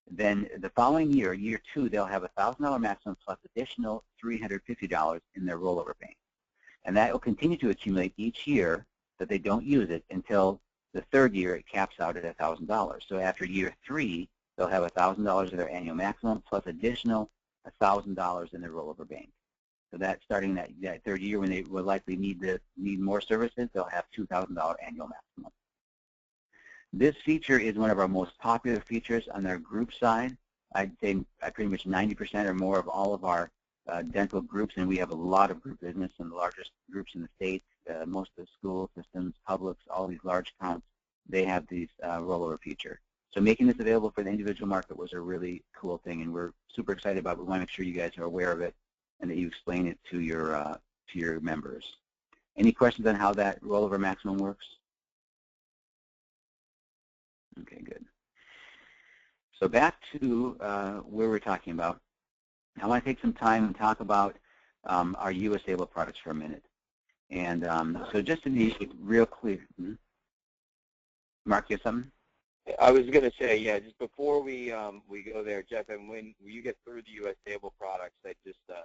Then the following year, year 2, they'll have a $1,000 maximum plus additional $350 in their rollover bank. And that will continue to accumulate each year that they don't use it until the 3rd year it caps out at $1,000. So after year 3, they'll have $1,000 of their annual maximum plus additional $1,000 in their rollover bank. So that starting that 3rd year when they will likely need more services, they'll have $2,000 annual maximum. This feature is one of our most popular features on our group side. I'd say pretty much 90% or more of all of our dental groups, and we have a lot of group business and the largest groups in the state. Most of the school systems, publics, all these large accounts, they have these rollover feature. So making this available for the individual market was a really cool thing, and we're super excited about it. We want to make sure you guys are aware of it and that you explain it to your members. Any questions on how that rollover maximum works? Okay, good. So back to where we're talking about. I want to take some time and talk about our U.S. Able products for a minute. And so just to be real clear, Mark, you have something? I was going to say, yeah, just before we go there, Jeff, and when you get through the U.S. Able products, I'd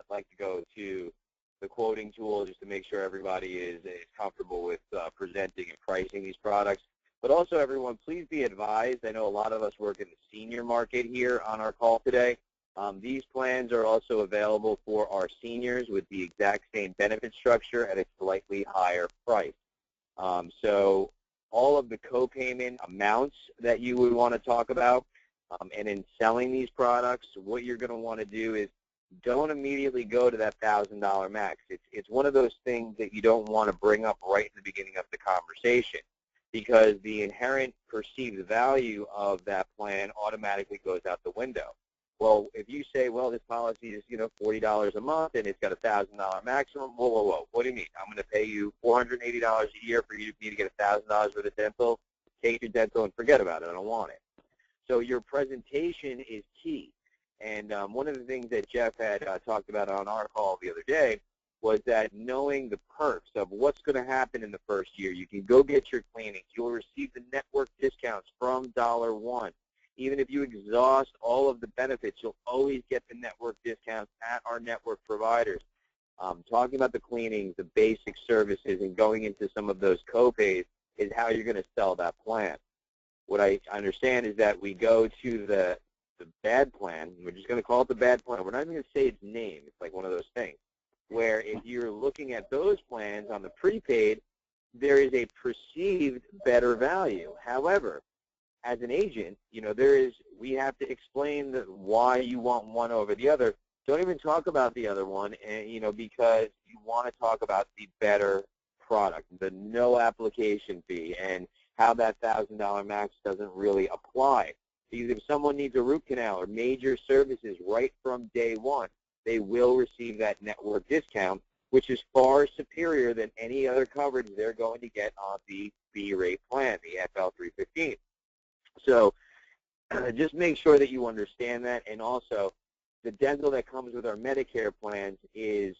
like to go to the quoting tool just to make sure everybody is comfortable with presenting and pricing these products. But also, everyone, please be advised, I know a lot of us work in the senior market here on our call today. These plans are also available for our seniors with the exact same benefit structure at a slightly higher price. So all of the co-payment amounts that you would want to talk about, and in selling these products, what you're going to want to do is don't immediately go to that $1,000 max. It's one of those things that you don't want to bring up right in the beginning of the conversation, because the inherent perceived value of that plan automatically goes out the window. Well, if you say, well, this policy is, $40 a month and it's got a $1,000 maximum, whoa. What do you mean? I'm going to pay you $480 a year for you to get $1,000 worth of dental? Take your dental and forget about it. I don't want it. So your presentation is key. And one of the things that Jeff had talked about on our call the other day was that knowing the perks of what's going to happen in the first year. You can go get your cleanings. You'll receive the network discounts from $1. Even if you exhaust all of the benefits, you'll always get the network discounts at our network providers. Talking about the cleanings, the basic services, and going into some of those co-pays is how you're going to sell that plan. What I understand is that we go to the bad plan. We're just going to call it the bad plan. We're not even going to say its name. It's like one of those things where if you're looking at those plans on the prepaid, there is a perceived better value. However, as an agent, we have to explain why you want one over the other. Don't even talk about the other one, because you want to talk about the better product, the no application fee, and how that $1,000 max doesn't really apply. Because if someone needs a root canal or major services right from day one, they will receive that network discount, which is far superior than any other coverage they're going to get on the B-rate plan, the FL315. So just make sure that you understand that. And also, the dental that comes with our Medicare plans is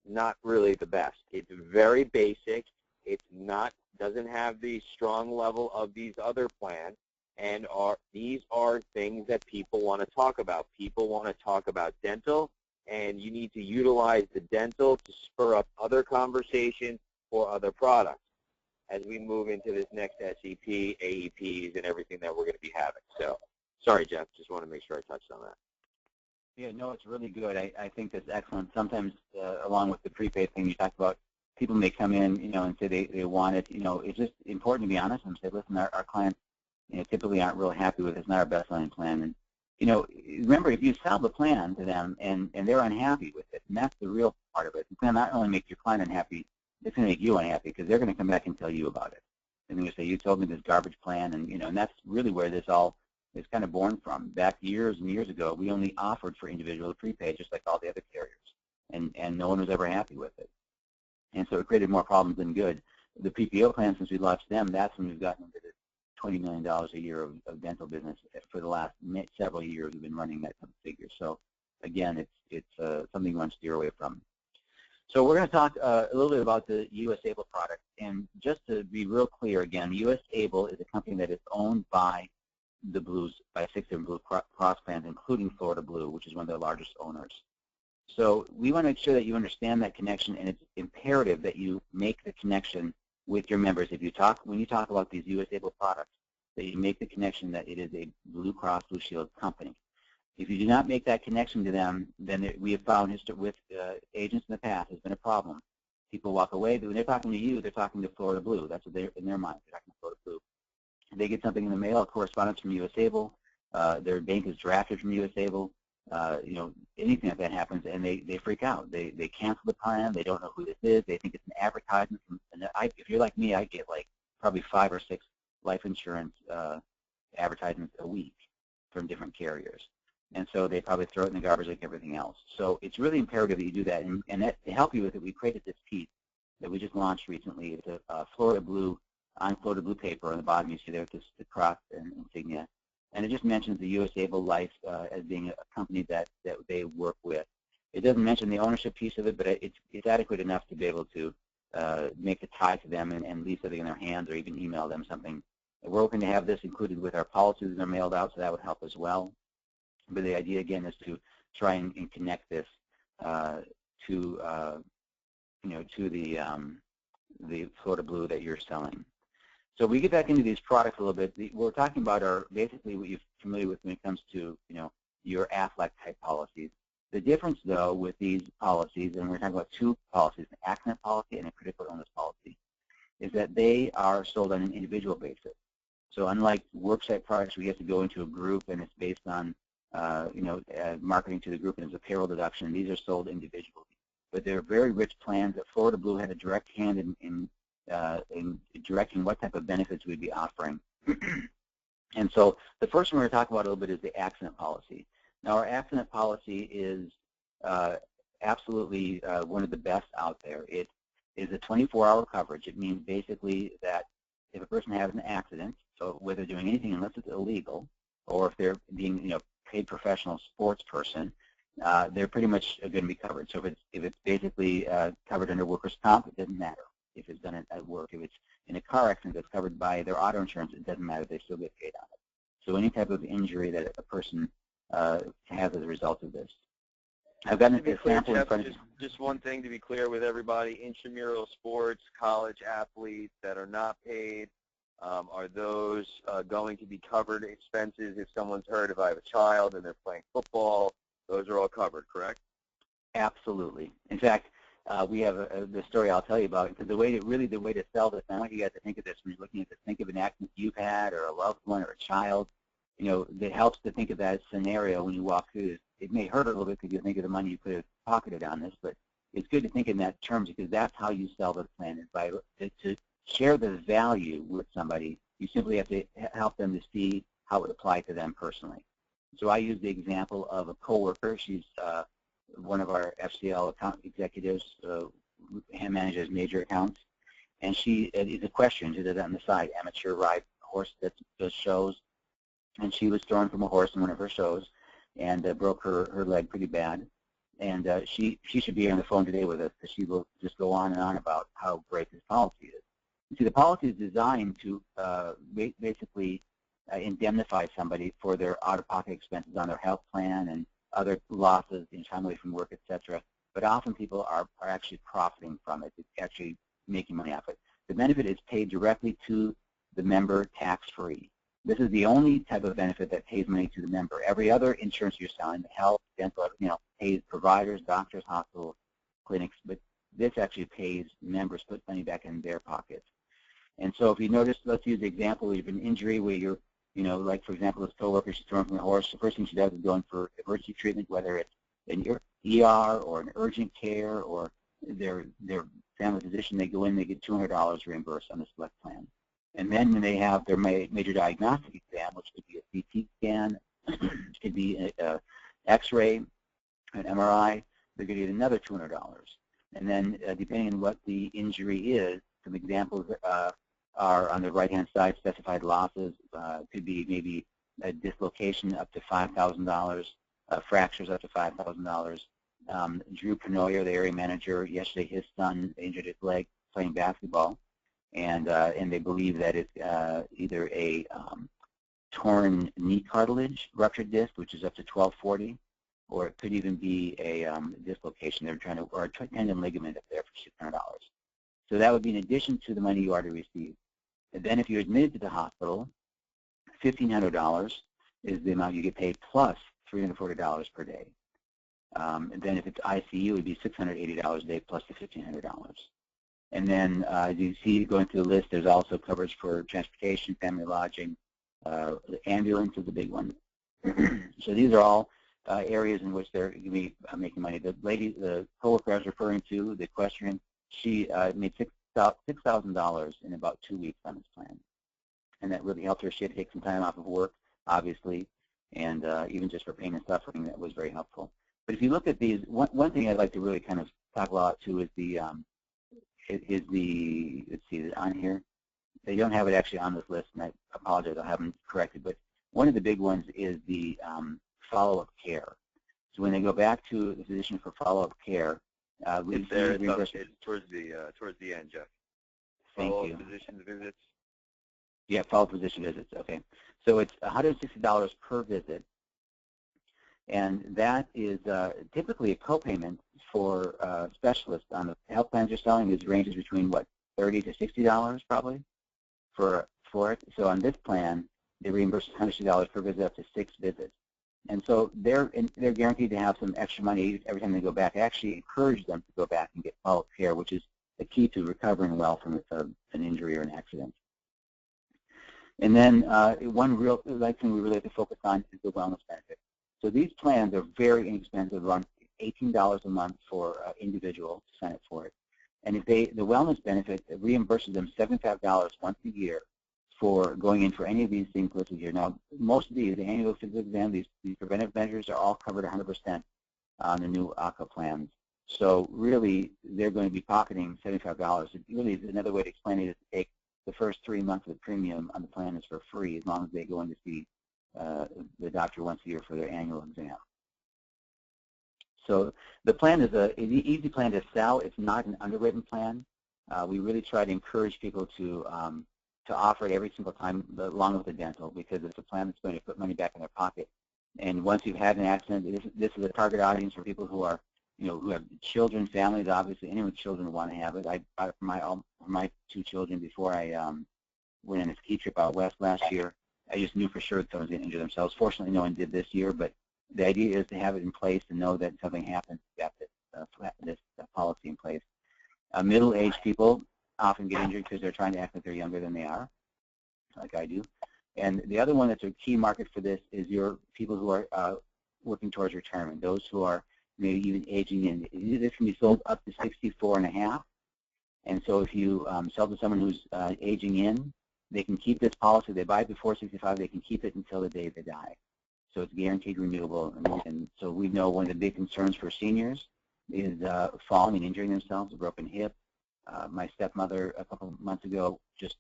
not really the best. It's very basic. It's not, doesn't have the strong level of these other plans, and these are things that people want to talk about. People want to talk about dental, and you need to utilize the dental to spur up other conversation or other products as we move into this next SEP, AEPs, and everything that we're going to be having. So, sorry, Jeff, just want to make sure I touched on that. Yeah, no, it's really good. I think that's excellent. Sometimes, along with the prepaid thing you talked about, people may come in, and say they want it. It's just important to be honest and say, listen, our clients, typically aren't really happy with it. It's not our best selling plan. And, remember, if you sell the plan to them and they're unhappy with it, and that's the real part of it, it's going to not only make your client unhappy, it's going to make you unhappy because they're going to come back and tell you about it. And they're going to say, you told me this garbage plan, and that's really where this all is kind of born from. Back years and years ago, we only offered for individual prepaid just like all the other carriers, and no one was ever happy with it. And so it created more problems than good. The PPO plan, since we launched them, that's when we've gotten into the $20 million a year of dental business. For the last several years, we've been running that type of figure. So again, it's something you want to steer away from. So we're going to talk a little bit about the U.S. Able product. And just to be real clear again, U.S. Able is a company that is owned by the Blues, by 6 different Blue Cross plans, including Florida Blue, which is one of their largest owners. So we want to make sure that you understand that connection, and it's imperative that you make the connection with your members. When you talk about these U.S. Able products, that you make the connection that it is a Blue Cross Blue Shield company. If you do not make that connection to them, then we have found with agents in the past has been a problem. People walk away, but when they're talking to you, they're talking to Florida Blue. That's what they're in their mind. They're talking to Florida Blue. They get something in the mail, a correspondence from U.S. Able. Their bank is drafted from U.S. Able. Anything like that happens, and they freak out. They cancel the plan. They don't know who this is. They think it's an advertisement. If you're like me, I get like probably 5 or 6 life insurance advertisements a week from different carriers. And so they probably throw it in the garbage like everything else. So it's really imperative that you do that. And to help you with it, we created this piece that we just launched recently. It's a Florida Blue, on Florida Blue paper. On the bottom, you see there the cross and insignia. And it just mentions the U.S. Able Life as being a company that they work with. It doesn't mention the ownership piece of it, but it's adequate enough to be able to make a tie to them and leave something in their hands or even email them something. We're hoping to have this included with our policies that are mailed out, so that would help as well. But the idea, again, is to try and connect this to the Florida Blue that you're selling. So we get back into these products a little bit. What we're talking about are basically what you're familiar with when it comes to your Aflac type policies. The difference, though, with these policies, and we're talking about 2 policies, an accident policy and a critical illness policy, is that they are sold on an individual basis. So unlike worksite products where you have to go into a group and it's based on marketing to the group and it's a payroll deduction, these are sold individually. But they're very rich plans that Florida Blue had a direct hand in directing what type of benefits we'd be offering. And so the first one we're going to talk about a little bit is the accident policy. Now, our accident policy is absolutely one of the best out there. It is a 24-hour coverage. It means basically that if a person has an accident, so whether they're doing anything unless it's illegal, or if they're being paid professional sports person, they're pretty much going to be covered. So if it's basically covered under workers' comp, it doesn't matter if it's done at work. If it's in a car accident that's covered by their auto insurance, it doesn't matter. They still get paid on it. So any type of injury that a person has as a result of this. I've got an example in front of you. Just one thing to be clear with everybody, intramural sports, college athletes that are not paid, are those going to be covered expenses if someone's hurt? If I have a child and they're playing football, those are all covered, correct? Absolutely. In fact, we have the story I'll tell you about, because the way to sell this, I want you guys to think of this when you're looking at this, think of an accident you've had or a loved one or a child. It helps to think of that scenario when you walk through this. It may hurt a little bit because you think of the money you could have pocketed on this, but it's good to think in that terms because that's how you sell the plan, is by to share the value with somebody. You simply have to help them to see how it would apply to them personally. So I use the example of a coworker. She's one of our FCL account executives, manages major accounts, and she is equestrian. She does that on the side, amateur ride horse that does shows, and she was thrown from a horse in one of her shows and broke her leg pretty bad. And she should be on the phone today with us, because she will just go on and on about how great this policy is. You see, the policy is designed to basically indemnify somebody for their out-of-pocket expenses on their health plan and other losses, time away from work, etc. But often people are actually profiting from it. It's actually making money off it. The benefit is paid directly to the member tax-free. This is the only type of benefit that pays money to the member. Every other insurance you're selling, health, dental, pays providers, doctors, hospitals, clinics, but this actually pays members, puts money back in their pockets. And so if you notice, let's use the example of an injury where you're, like for example, this coworker, she's thrown from a horse. The first thing she does is go in for emergency treatment, whether it's an ER or an urgent care or their family physician. They go in, they get $200 reimbursed on the select plan. And then when they have their major diagnostic exam, which could be a CT scan, which could be an X-ray, an MRI, they're going to get another $200. And then depending on what the injury is, some examples are on the right-hand side, specified losses. Could be maybe a dislocation up to $5,000, fractures up to $5,000. Drew Penoyer, the area manager, yesterday his son injured his leg playing basketball, and they believe that it's either a torn knee cartilage, ruptured disc, which is up to $1,240, or it could even be a dislocation. They're trying to, or a tendon ligament up there for $600. So that would be in addition to the money you already received. And then if you're admitted to the hospital, $1,500 is the amount you get paid plus $340 per day. And then if it's ICU, it would be $680 a day plus the $1,500. And then as you see going through the list, there's also coverage for transportation, family lodging, ambulance is a big one. So these are all areas in which they're going to be making money. The lady, the coworker I was referring to, the equestrian, she made $6,000 in about 2 weeks on this plan. And that really helped her. She had to take some time off of work, obviously, and even just for pain and suffering, that was very helpful. But if you look at these, one thing I'd like to really kind of talk about too is let's see, is it on here? They don't have it actually on this list, and I apologize, I haven't corrected, but one of the big ones is the follow-up care. So when they go back to the physician for follow-up care, it's there. It's towards the end, Jeff. Thank you. Physician visits. Yeah, follow-up physician visits. Okay, so it's $160 per visit, and that is typically a copayment for specialists on the health plans you're selling. It ranges between what, $30 to $60 probably for it. So on this plan, they reimburse $160 per visit up to 6 visits. And so they're guaranteed to have some extra money every time they go back. I actually encourage them to go back and get follow-up care, which is the key to recovering well from an injury or an accident. And then one real thing we really have to focus on is the wellness benefit. So these plans are very inexpensive, around $18 a month for individual to sign up for it. And if the wellness benefit reimburses them $75 once a year for going in for any of these things listed here. Now, most of these, the annual physical exam, these preventive measures are all covered 100% on the new ACA plans. So really, they're going to be pocketing $75. It really is another way to explain it is to take the first 3 months of the premium on the plan is for free as long as they go in to see the doctor once a year for their annual exam. So the plan is an easy plan to sell. It's not an underwritten plan. We really try to encourage people to offer it every single time along with the dental, because it's a plan that's going to put money back in their pocket. And once you've had an accident, this is a target audience for people who are, who have children, families. Obviously, anyone with children want to have it. I bought it for my 2 children before I went on a ski trip out west last year. I just knew for sure that someone was going to injure themselves. Fortunately, no one did this year, but the idea is to have it in place and know that something happens, you've got this policy in place. Middle-aged people often get injured because they're trying to act like they're younger than they are, like I do. And the other one that's a key market for this is your people who are working towards retirement, those who are maybe even aging in. This can be sold up to 64 and a half. And so if you sell to someone who's aging in, they can keep this policy. They buy it before 65, they can keep it until the day they die. so it's guaranteed renewable. And so we know one of the big concerns for seniors is falling and injuring themselves, a broken hip. My stepmother a couple of months ago just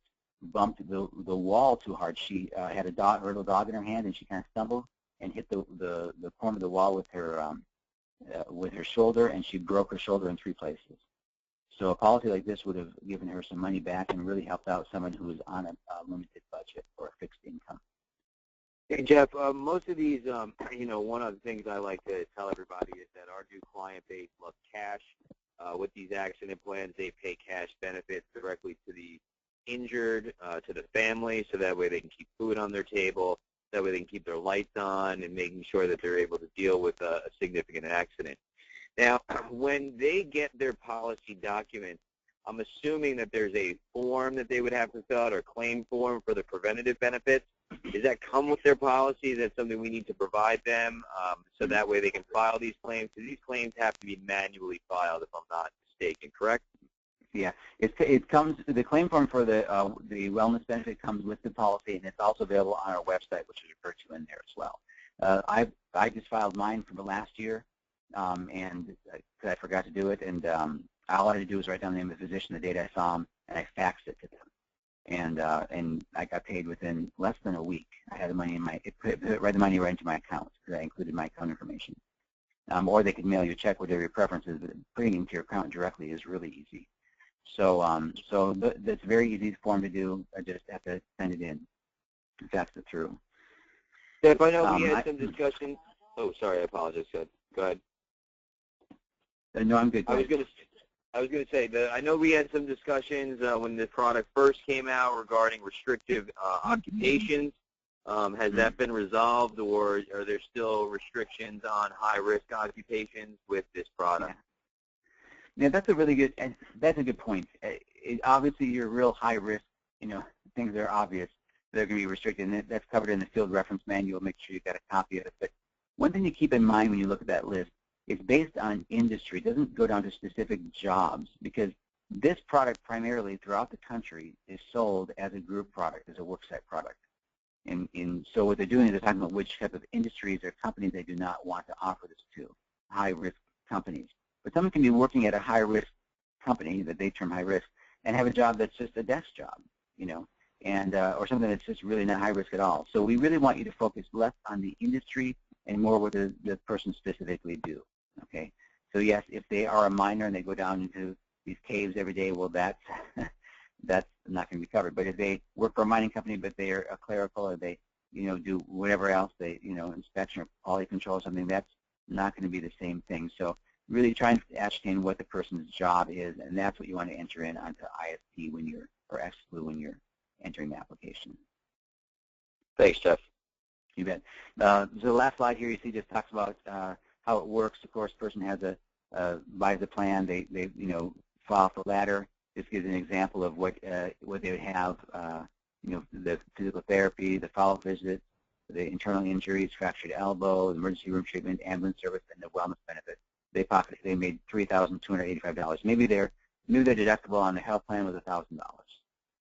bumped the wall too hard. She had her little dog in her hand, and she kind of stumbled and hit the corner of the wall with her shoulder, and she broke her shoulder in 3 places. So a policy like this would have given her some money back and really helped out someone who was on a limited budget or a fixed income. Hey, Jeff, most of these, one of the things I like to tell everybody is that our new client base loves cash. With these accident plans, they pay cash benefits directly to the injured, to the family, so that way they can keep food on their table, that way they can keep their lights on, and making sure that they're able to deal with a significant accident. Now, when they get their policy documents, I'm assuming that there's a form that they would have to fill out, or claim form for the preventative benefits. Does that come with their policy? Is that something we need to provide them so that way they can file these claims? Because these claims have to be manually filed, if I'm not mistaken, correct? Yeah, it comes, the claim form for the wellness benefit comes with the policy, and it's also available on our website, which is referred to in there as well. I just filed mine from the last year, and because I forgot to do it, and all I had to do was write down the name of the physician, the date I saw him, and I faxed it to them. And I got paid within less than a week. I had the money in my, it put the money right into my account because I included my account information. Or they could mail you a check, whatever your preference is, but putting it into your account directly is really easy. So that's a very easy form to do. I just have to send it in and fax it through. If I know we had some discussion. Oh, sorry, I apologize. Go ahead. No, I'm good. I was going to say that I know we had some discussions when the product first came out regarding restrictive occupations. Has that been resolved, or are there still restrictions on high-risk occupations with this product? Yeah, that's a really good. That's a good point. Obviously, you're real high risk. Things that are obvious, they're going to be restricted, and that's covered in the field reference manual. Make sure you've got a copy of it. But one thing to keep in mind when you look at that list, it's based on industry. It doesn't go down to specific jobs, because this product primarily throughout the country is sold as a group product, as a worksite product. And so what they're doing is they're talking about which type of industries or companies they do not want to offer this to, high-risk companies. But someone can be working at a high-risk company that they term high-risk and have a job that's just a desk job, and or something that's just really not high-risk at all. So we really want you to focus less on the industry and more what the person specifically do. Okay, so yes, if they are a miner and they go down into these caves every day, well, that's not going to be covered. But if they work for a mining company, but they are a clerical, or they, do whatever else, they, inspection or quality control or something, that's not going to be the same thing. So really trying to ascertain what the person's job is, and that's what you want to enter in onto ISP or XFLU when you're entering the application. Thanks, Jeff. You bet. So the last slide here you see just talks about how it works. Of course, person has buys a plan. They file for ladder. This gives an example of what they would have. The physical therapy, the follow-up visit, the internal injuries, fractured elbow, the emergency room treatment, ambulance service, and the wellness benefit. They made $3,285. Maybe their deductible on the health plan was $1,000.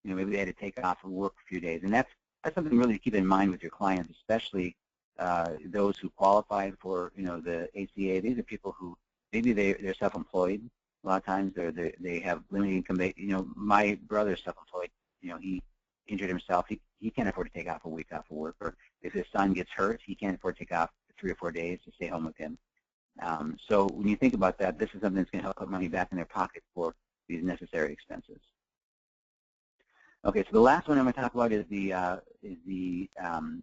Maybe they had to take off from work for a few days, and that's something really to keep in mind with your clients, especially those who qualify for the ACA. These are people who maybe they're self-employed. A lot of times they have limited income. My brother's self-employed. He injured himself. He can't afford to take off a week off of work. Or if his son gets hurt, he can't afford to take off 3 or 4 days to stay home with him. So when you think about that, this is something that's going to help put money back in their pocket for these necessary expenses. Okay, so the last one I'm going to talk about is the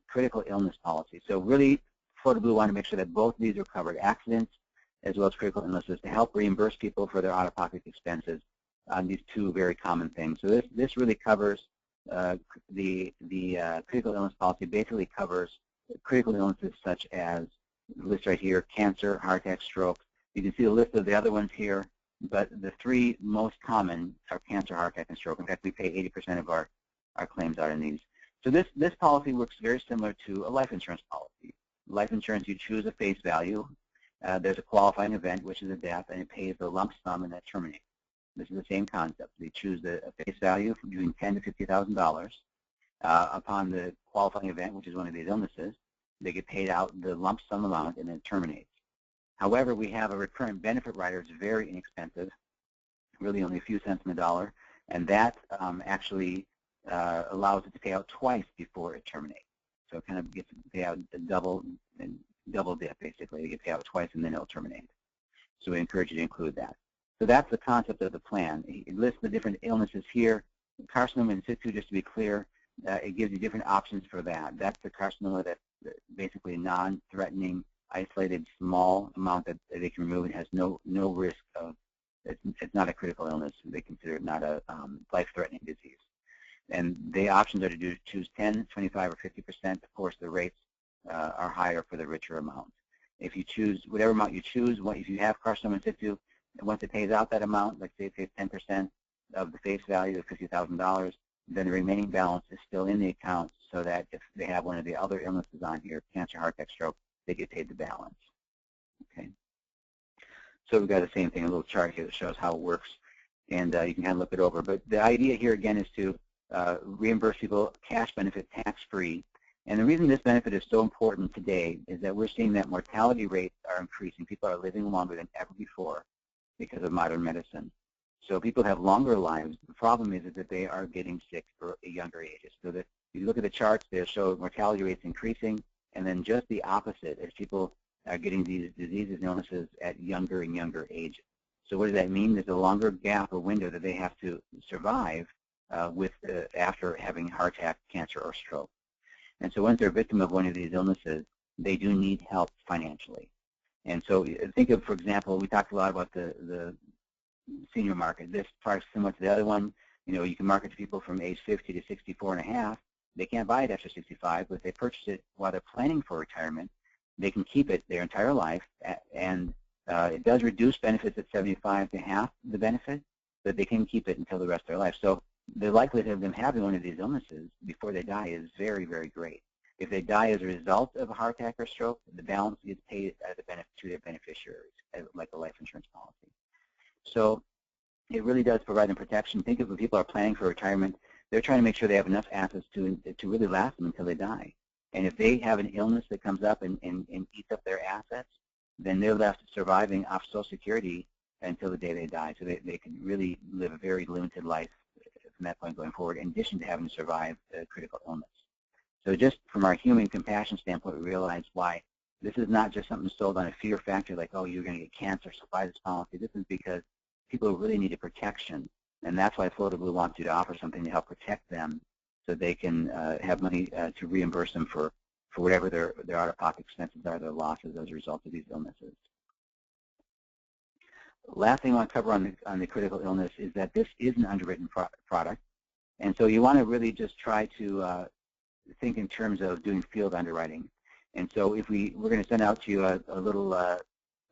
critical illness policy. So really, Florida Blue want to make sure that both of these are covered, accidents as well as critical illnesses, to help reimburse people for their out-of-pocket expenses on these two very common things. So this really covers the critical illness policy. Basically covers critical illnesses such as the list right here: cancer, heart attack, stroke. You can see the list of the other ones here, but the 3 most common are cancer, heart attack, and stroke. In fact, we pay 80% of our claims out in these. So this policy works very similar to a life insurance policy. Life insurance, you choose a face value. There's a qualifying event, which is a death, and it pays the lump sum, and that terminates. This is the same concept. They choose a face value between $10,000 to $50,000 upon the qualifying event, which is one of these illnesses. they get paid out the lump sum amount and then it terminates. However, we have a recurrent benefit rider. It's very inexpensive, really only a few cents on the dollar, and that actually allows it to pay out twice before it terminates. So it kind of gets pay out a double dip, basically. They get paid out twice and then it'll terminate. So we encourage you to include that. So that's the concept of the plan. It lists the different illnesses here. Carcinoma in situ, just to be clear, it gives you different options for that. That's the carcinoma that's basically non-threatening, isolated, small amount that they can remove and has no risk of, it's not a critical illness. They consider it not a life-threatening disease. And the options are to choose 10, 25, or 50%. Of course, the rates are higher for the richer amount. If you choose whatever amount you choose, if you have carcinoma in situ, once it pays out that amount, let's say it pays 10% of the face value of $50,000, then the remaining balance is still in the account so that if they have one of the other illnesses on here, cancer, heart attack, stroke, they get paid the balance. Okay. So we've got the same thing, a little chart here that shows how it works, and you can kind of look it over. But the idea here, again, is to reimburse people cash benefit tax-free. And the reason this benefit is so important today is that we're seeing that mortality rates are increasing. People are living longer than ever before because of modern medicine. So people have longer lives. The problem is that they are getting sick at younger ages. So that if you look at the charts, they show mortality rates increasing, and then just the opposite as people are getting these diseases and illnesses at younger and younger ages. So what does that mean? There's a longer gap or window that they have to survive after having heart attack, cancer, or stroke. And so once they're a victim of one of these illnesses, they do need help financially. And so think of, for example, we talked a lot about the senior market. This product's similar to the other one. You know, you can market to people from age 50 to 64 and a half. They can't buy it after 65, but if they purchase it while they're planning for retirement, they can keep it their entire life. And it does reduce benefits at 75 to half the benefit, but they can keep it until the rest of their life. So the likelihood of them having one of these illnesses before they die is very, very great. If they die as a result of a heart attack or stroke, the balance gets paid as a benefit to their beneficiaries, like a life insurance policy. So it really does provide them protection. Think of when people are planning for retirement, they're trying to make sure they have enough assets to really last them until they die. And if they have an illness that comes up and eats up their assets, then they're left surviving off Social Security until the day they die. So they can really live a very limited life from that point going forward, in addition to having to survive a critical illness. So just from our human compassion standpoint, we realize why this is not just something sold on a fear factor like, oh, you're going to get cancer, so buy this policy. This is because people really need a protection, and that's why Florida Blue wants you to offer something to help protect them so they can have money to reimburse them for whatever their out-of-pocket expenses are, their losses as a result of these illnesses. Last thing I want to cover on the critical illness is that this is an underwritten product, and so you want to really just try to think in terms of doing field underwriting. And so if we're going to send out to you a little,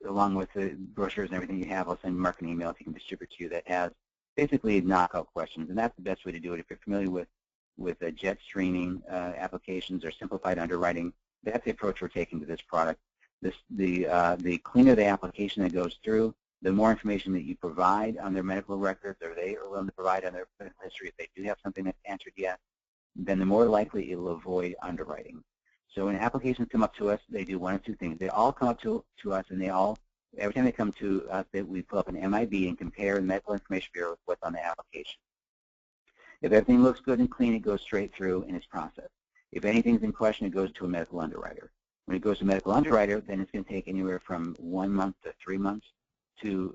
along with the brochures and everything you have, I'll send you a marketing email if you can distribute to you that has basically knockout questions, and that's the best way to do it. If you're familiar with jet streaming applications or simplified underwriting, that's the approach we're taking to this product. The cleaner the application that goes through, the more information that you provide on their medical records, or they are willing to provide on their medical history, if they do have something that's answered yes, then the more likely it will avoid underwriting. So when applications come up to us, they do one of two things. They all come up to us, and every time they come to us, we pull up an MIB and compare the Medical Information Bureau with what's on the application. If everything looks good and clean, it goes straight through and it's processed. If anything's in question, it goes to a medical underwriter. When it goes to a medical underwriter, then it's going to take anywhere from 1 month to 3 months to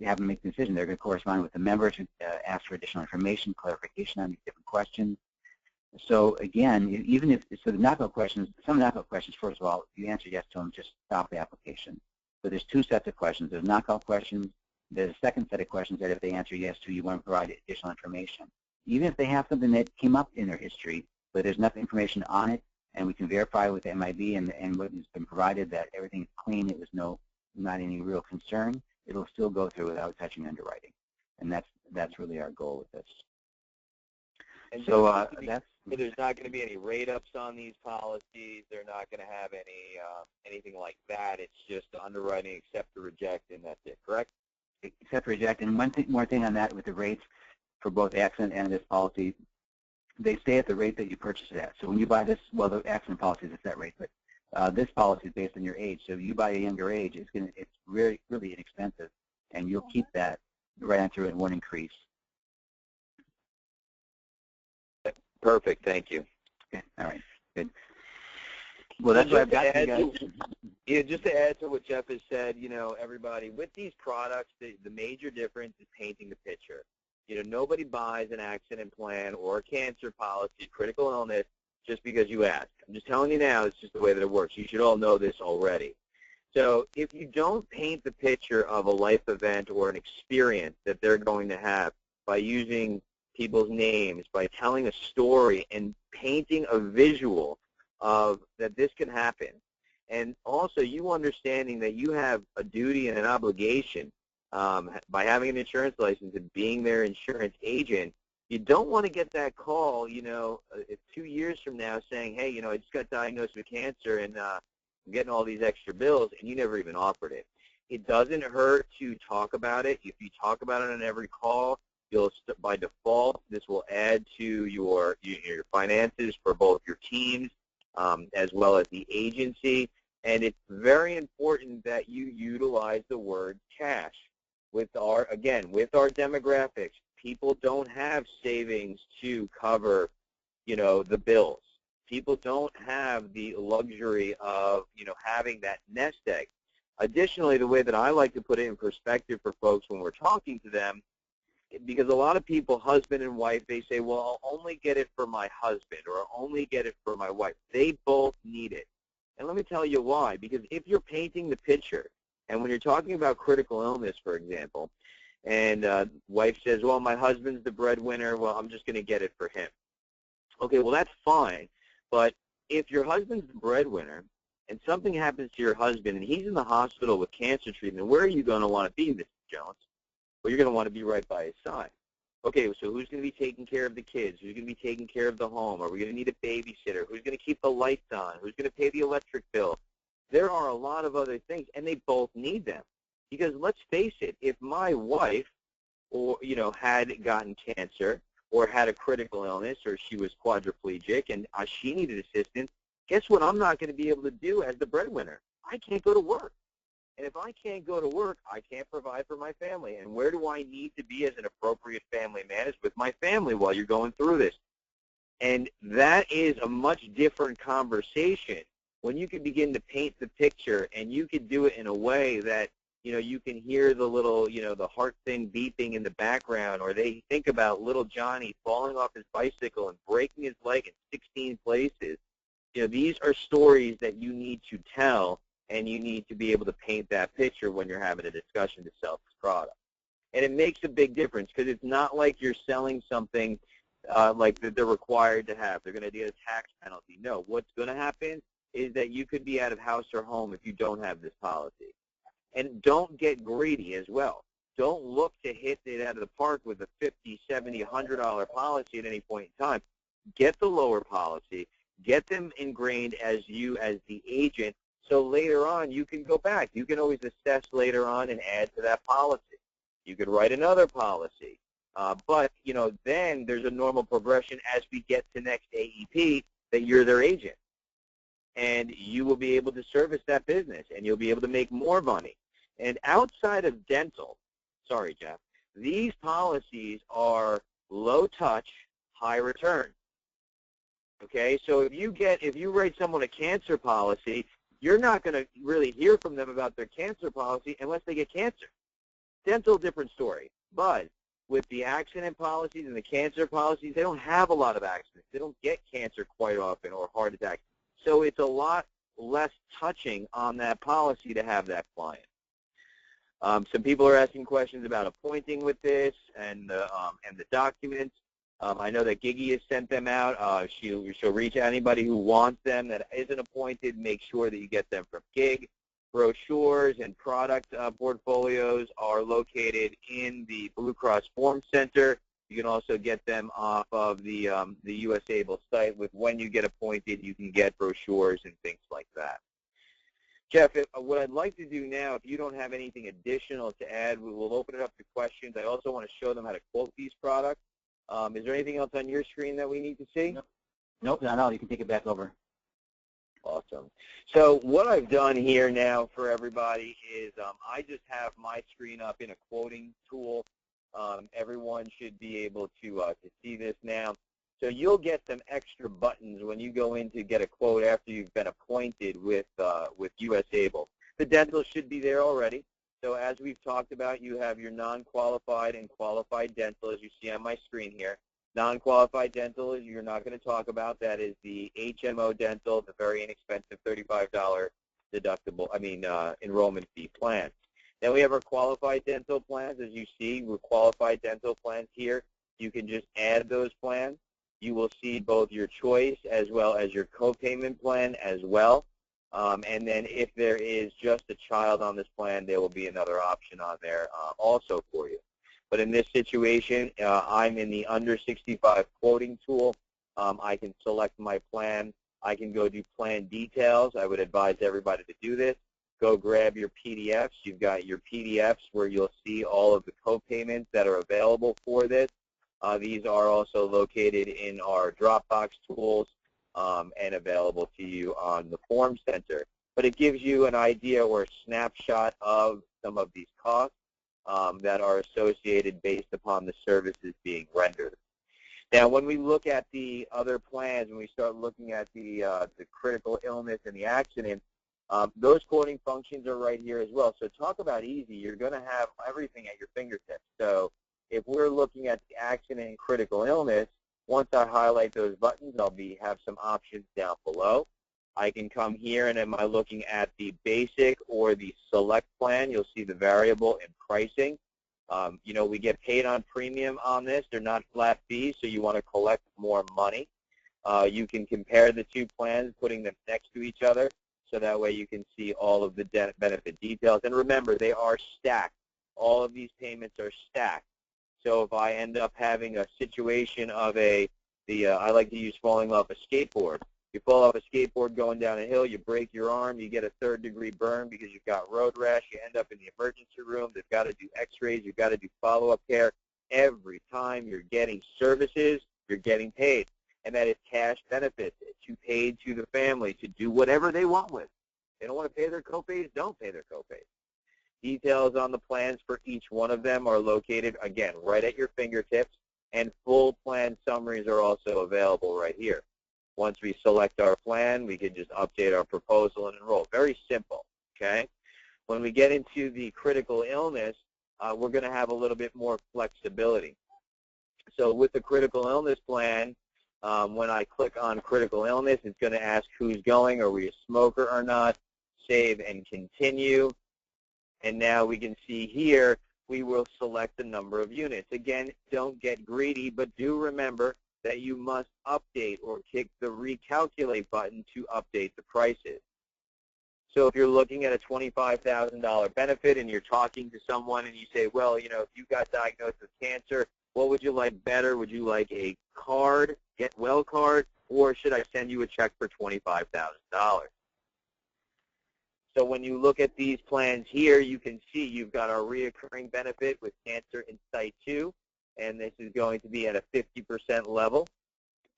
have them make the decision. They're going to correspond with the member to ask for additional information, clarification on these different questions. So again, the knockout questions, some knockout questions, first of all, if you answer yes to them, just stop the application. So there's two sets of questions. There's knockout questions. There's a second set of questions that if they answer yes to, you want to provide additional information. Even if they have something that came up in their history, but there's enough information on it, and we can verify with the MIB and what has been provided that everything is clean, it was not any real concern, it'll still go through without touching underwriting. And that's really our goal with this. And so there's not going to be any rate-ups on these policies. They're not going to have anything like that. It's just underwriting, accept or reject, and that's it, correct? Accept or reject. And one more thing on that with the rates for both accident and this policy, they stay at the rate that you purchase it at. So when you buy this, well, the accident policy is at that rate, but this policy is based on your age. So if you buy a younger age, it's really inexpensive, and you'll keep that right on through. It won't increase. Perfect. Thank you. Okay. All right. Good. Well, that's what I've got for you guys. Yeah, just to add to what Jeff has said, everybody, with these products, the major difference is painting the picture. Nobody buys an accident plan or a cancer policy, critical illness, just because you ask. I'm just telling you now, it's just the way that it works. You should all know this already. So if you don't paint the picture of a life event or an experience that they're going to have by using people's names, by telling a story and painting a visual of that this can happen, and also you understanding that you have a duty and an obligation by having an insurance license and being their insurance agent, you don't want to get that call, 2 years from now saying, hey, I just got diagnosed with cancer and I'm getting all these extra bills, and you never even offered it. It doesn't hurt to talk about it. If you talk about it on every call, by default, this will add to your finances for both your teams as well as the agency. And it's very important that you utilize the word cash. With our demographics, people don't have savings to cover, the bills. People don't have the luxury of, having that nest egg. Additionally, the way that I like to put it in perspective for folks when we're talking to them, because a lot of people, husband and wife, they say, well, I'll only get it for my husband or I'll only get it for my wife. They both need it. And let me tell you why. Because if you're painting the picture, and when you're talking about critical illness, for example, and wife says, well, my husband's the breadwinner, well, I'm just going to get it for him. Okay, well, that's fine. But if your husband's the breadwinner and something happens to your husband and he's in the hospital with cancer treatment, where are you going to want to be, Mrs. Jones? Well, you're going to want to be right by his side. Okay, so who's going to be taking care of the kids? Who's going to be taking care of the home? Are we going to need a babysitter? Who's going to keep the lights on? Who's going to pay the electric bill? There are a lot of other things, and they both need them. Because let's face it, if my wife had gotten cancer or had a critical illness or she was quadriplegic and she needed assistance, guess what I'm not going to be able to do as the breadwinner? I can't go to work. And if I can't go to work, I can't provide for my family. And where do I need to be as an appropriate family man? Is with my family while you're going through this. And that is a much different conversation when you can begin to paint the picture and you can do it in a way that, you can hear the little, the heart thing beeping in the background, or they think about little Johnny falling off his bicycle and breaking his leg in 16 places. These are stories that you need to tell, and you need to be able to paint that picture when you're having a discussion to sell this product. And it makes a big difference because it's not like you're selling something like that they're required to have. They're going to get a tax penalty. No, what's going to happen is that you could be out of house or home if you don't have this policy. And don't get greedy as well. Don't look to hit it out of the park with a $50, $70, $100 policy at any point in time. Get the lower policy. Get them ingrained as you as the agent, so later on you can go back. You can always assess later on and add to that policy. You could write another policy. But, then there's a normal progression as we get to next AEP that you're their agent. And you will be able to service that business, and you'll be able to make more money. And outside of dental, sorry, Jeff, these policies are low touch, high return. Okay, so if you write someone a cancer policy, you're not going to really hear from them about their cancer policy unless they get cancer. Dental, different story. But with the accident policies and the cancer policies, they don't have a lot of accidents. They don't get cancer quite often or heart attacks. So it's a lot less touching on that policy to have that client. Some people are asking questions about appointing with this and the documents. I know that Gigi has sent them out. She'll reach out to anybody who wants them that isn't appointed. Make sure that you get them from Gig. Brochures and product portfolios are located in the Blue Cross Form Center. You can also get them off of the USABLE site. With when you get appointed, you can get brochures and things like that. Jeff, what I'd like to do now, if you don't have anything additional to add, we will open it up to questions. I also want to show them how to quote these products. Is there anything else on your screen that we need to see? Nope, not at all. You can take it back over. Awesome. So what I've done here now for everybody is I just have my screen up in a quoting tool. Everyone should be able to see this now. So you'll get some extra buttons when you go in to get a quote after you've been appointed with US Able. The dental should be there already. So as we've talked about, you have your non-qualified and qualified dental, as you see on my screen here. Non-qualified dental, you're not going to talk about. That is the HMO dental, the very inexpensive $35 enrollment fee plan. Then we have our qualified dental plans. As you see, with qualified dental plans here, you can just add those plans. You will see both your choice as well as your co-payment plan as well. And then if there is just a child on this plan, there will be another option on there also for you. But in this situation, I'm in the under 65 quoting tool. I can select my plan. I can go do plan details. I would advise everybody to do this. Go grab your PDFs. You've got your PDFs where you'll see all of the co-payments that are available for this. These are also located in our Dropbox tools and available to you on the Form Center. But it gives you an idea or a snapshot of some of these costs that are associated based upon the services being rendered. Now, when we look at the other plans, when we start looking at the critical illness and the accident, those quoting functions are right here as well. So talk about easy. You're going to have everything at your fingertips. So if we're looking at the accident and critical illness, once I highlight those buttons, I'll have some options down below. I can come here, and am I looking at the basic or the select plan? You'll see the variable in pricing. We get paid on premium on this. They're not flat fees, so you want to collect more money. You can compare the two plans, putting them next to each other, so that way you can see all of the benefit details. And remember, they are stacked. All of these payments are stacked. So if I end up having a situation of I like to use falling off a skateboard. You fall off a skateboard going down a hill, you break your arm, you get a third-degree burn because you've got road rash, you end up in the emergency room, they've got to do x-rays, you've got to do follow-up care. Every time you're getting services, you're getting paid. And that is cash benefits to paid to the family to do whatever they want with. They don't want to pay their copays, don't pay their copays. Details on the plans for each one of them are located, again, right at your fingertips, and full plan summaries are also available right here. Once we select our plan, we can just update our proposal and enroll. Very simple, okay? When we get into the critical illness, we're going to have a little bit more flexibility. So with the critical illness plan, when I click on critical illness, it's going to ask who's going, are we a smoker or not, save and continue. And now we can see here, we will select the number of units. Again, don't get greedy, but do remember that you must update or click the recalculate button to update the prices. So if you're looking at a $25,000 benefit and you're talking to someone and you say, well, if you got diagnosed with cancer, what would you like better? Would you like a card, get well card, or should I send you a check for $25,000? So when you look at these plans here, you can see you've got our reoccurring benefit with Cancer in Site 2, and this is going to be at a 50% level.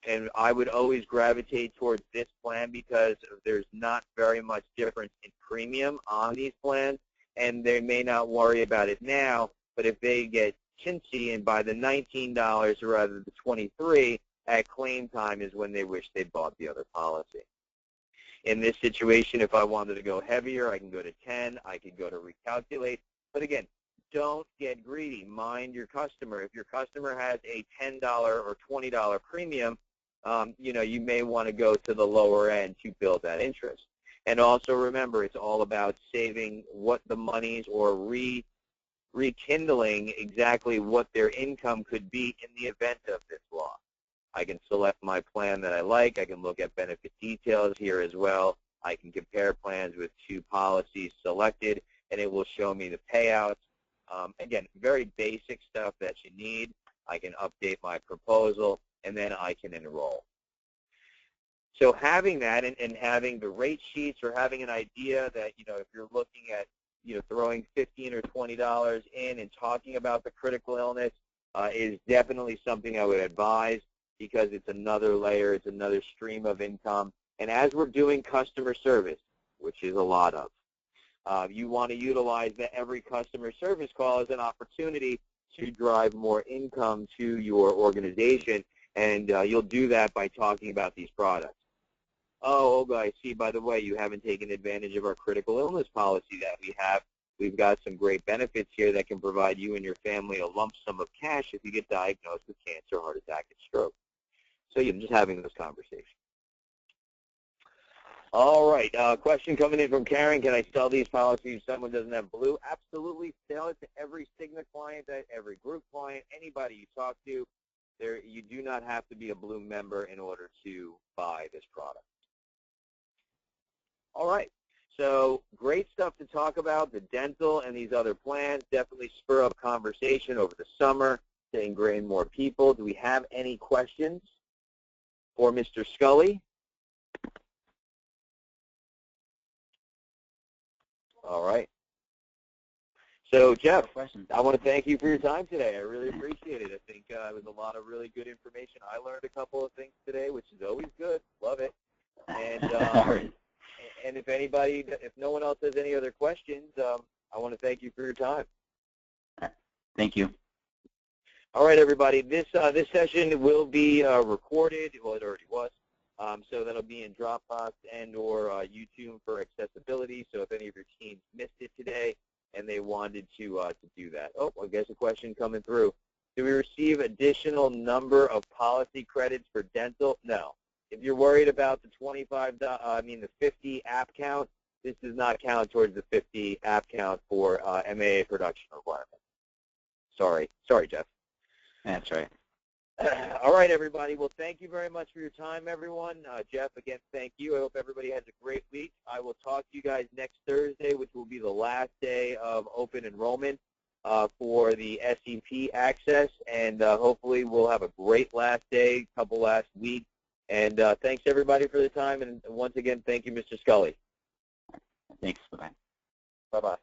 And I would always gravitate towards this plan because there's not very much difference in premium on these plans, and they may not worry about it now, but if they get chintzy and by the $19 rather than the $23, at claim time is when they wish they bought the other policy. In this situation, if I wanted to go heavier, I can go to 10. I can go to recalculate. But again, don't get greedy. Mind your customer. If your customer has a $10 or $20 premium, you may want to go to the lower end to build that interest. And also remember, it's all about saving what the monies or rekindling exactly what their income could be in the event of this loss. I can select my plan that I like. I can look at benefit details here as well. I can compare plans with two policies selected, and it will show me the payouts. Again, very basic stuff that you need. I can update my proposal, and then I can enroll. So having that and having the rate sheets or having an idea that, if you're looking at, throwing $15 or $20 in and talking about the critical illness, is definitely something I would advise because it's another layer, it's another stream of income. And as we're doing customer service, which is a lot of, you want to utilize every customer service call as an opportunity to drive more income to your organization, and you'll do that by talking about these products. Oh, Olga, I see, by the way, you haven't taken advantage of our critical illness policy that we have. We've got some great benefits here that can provide you and your family a lump sum of cash if you get diagnosed with cancer, heart attack, and stroke. So you're just having this conversation. All right, question coming in from Karen. Can I sell these policies if someone doesn't have blue? Absolutely. Sell it to every Cigna client, every group client, anybody you talk to. You do not have to be a blue member in order to buy this product. All right, so great stuff to talk about. The dental and these other plans definitely spur up conversation over the summer to ingrain more people. Do we have any questions for Mr. Scully? All right. So, Jeff, I want to thank you for your time today. I really appreciate it. I think it was a lot of really good information. I learned a couple of things today, which is always good. Love it. And and if no one else has any other questions, I want to thank you for your time. Thank you. All right, everybody. This session will be recorded. Well, it already was. So that'll be in Dropbox and or YouTube for accessibility. So if any of your teams missed it today and they wanted to do that. Oh, I guess a question coming through. Do we receive additional number of policy credits for dental? No. If you're worried about the 50 app count, this does not count towards the 50 app count for MAA production requirement. Sorry, Jeff. That's right. All right, everybody. Well, thank you very much for your time, everyone. Jeff, again, thank you. I hope everybody has a great week. I will talk to you guys next Thursday, which will be the last day of open enrollment for the SEP access, and hopefully we'll have a great last day, couple last weeks. And thanks, everybody, for the time. And once again, thank you, Mr. Scully. Thanks. Bye-bye. Bye-bye.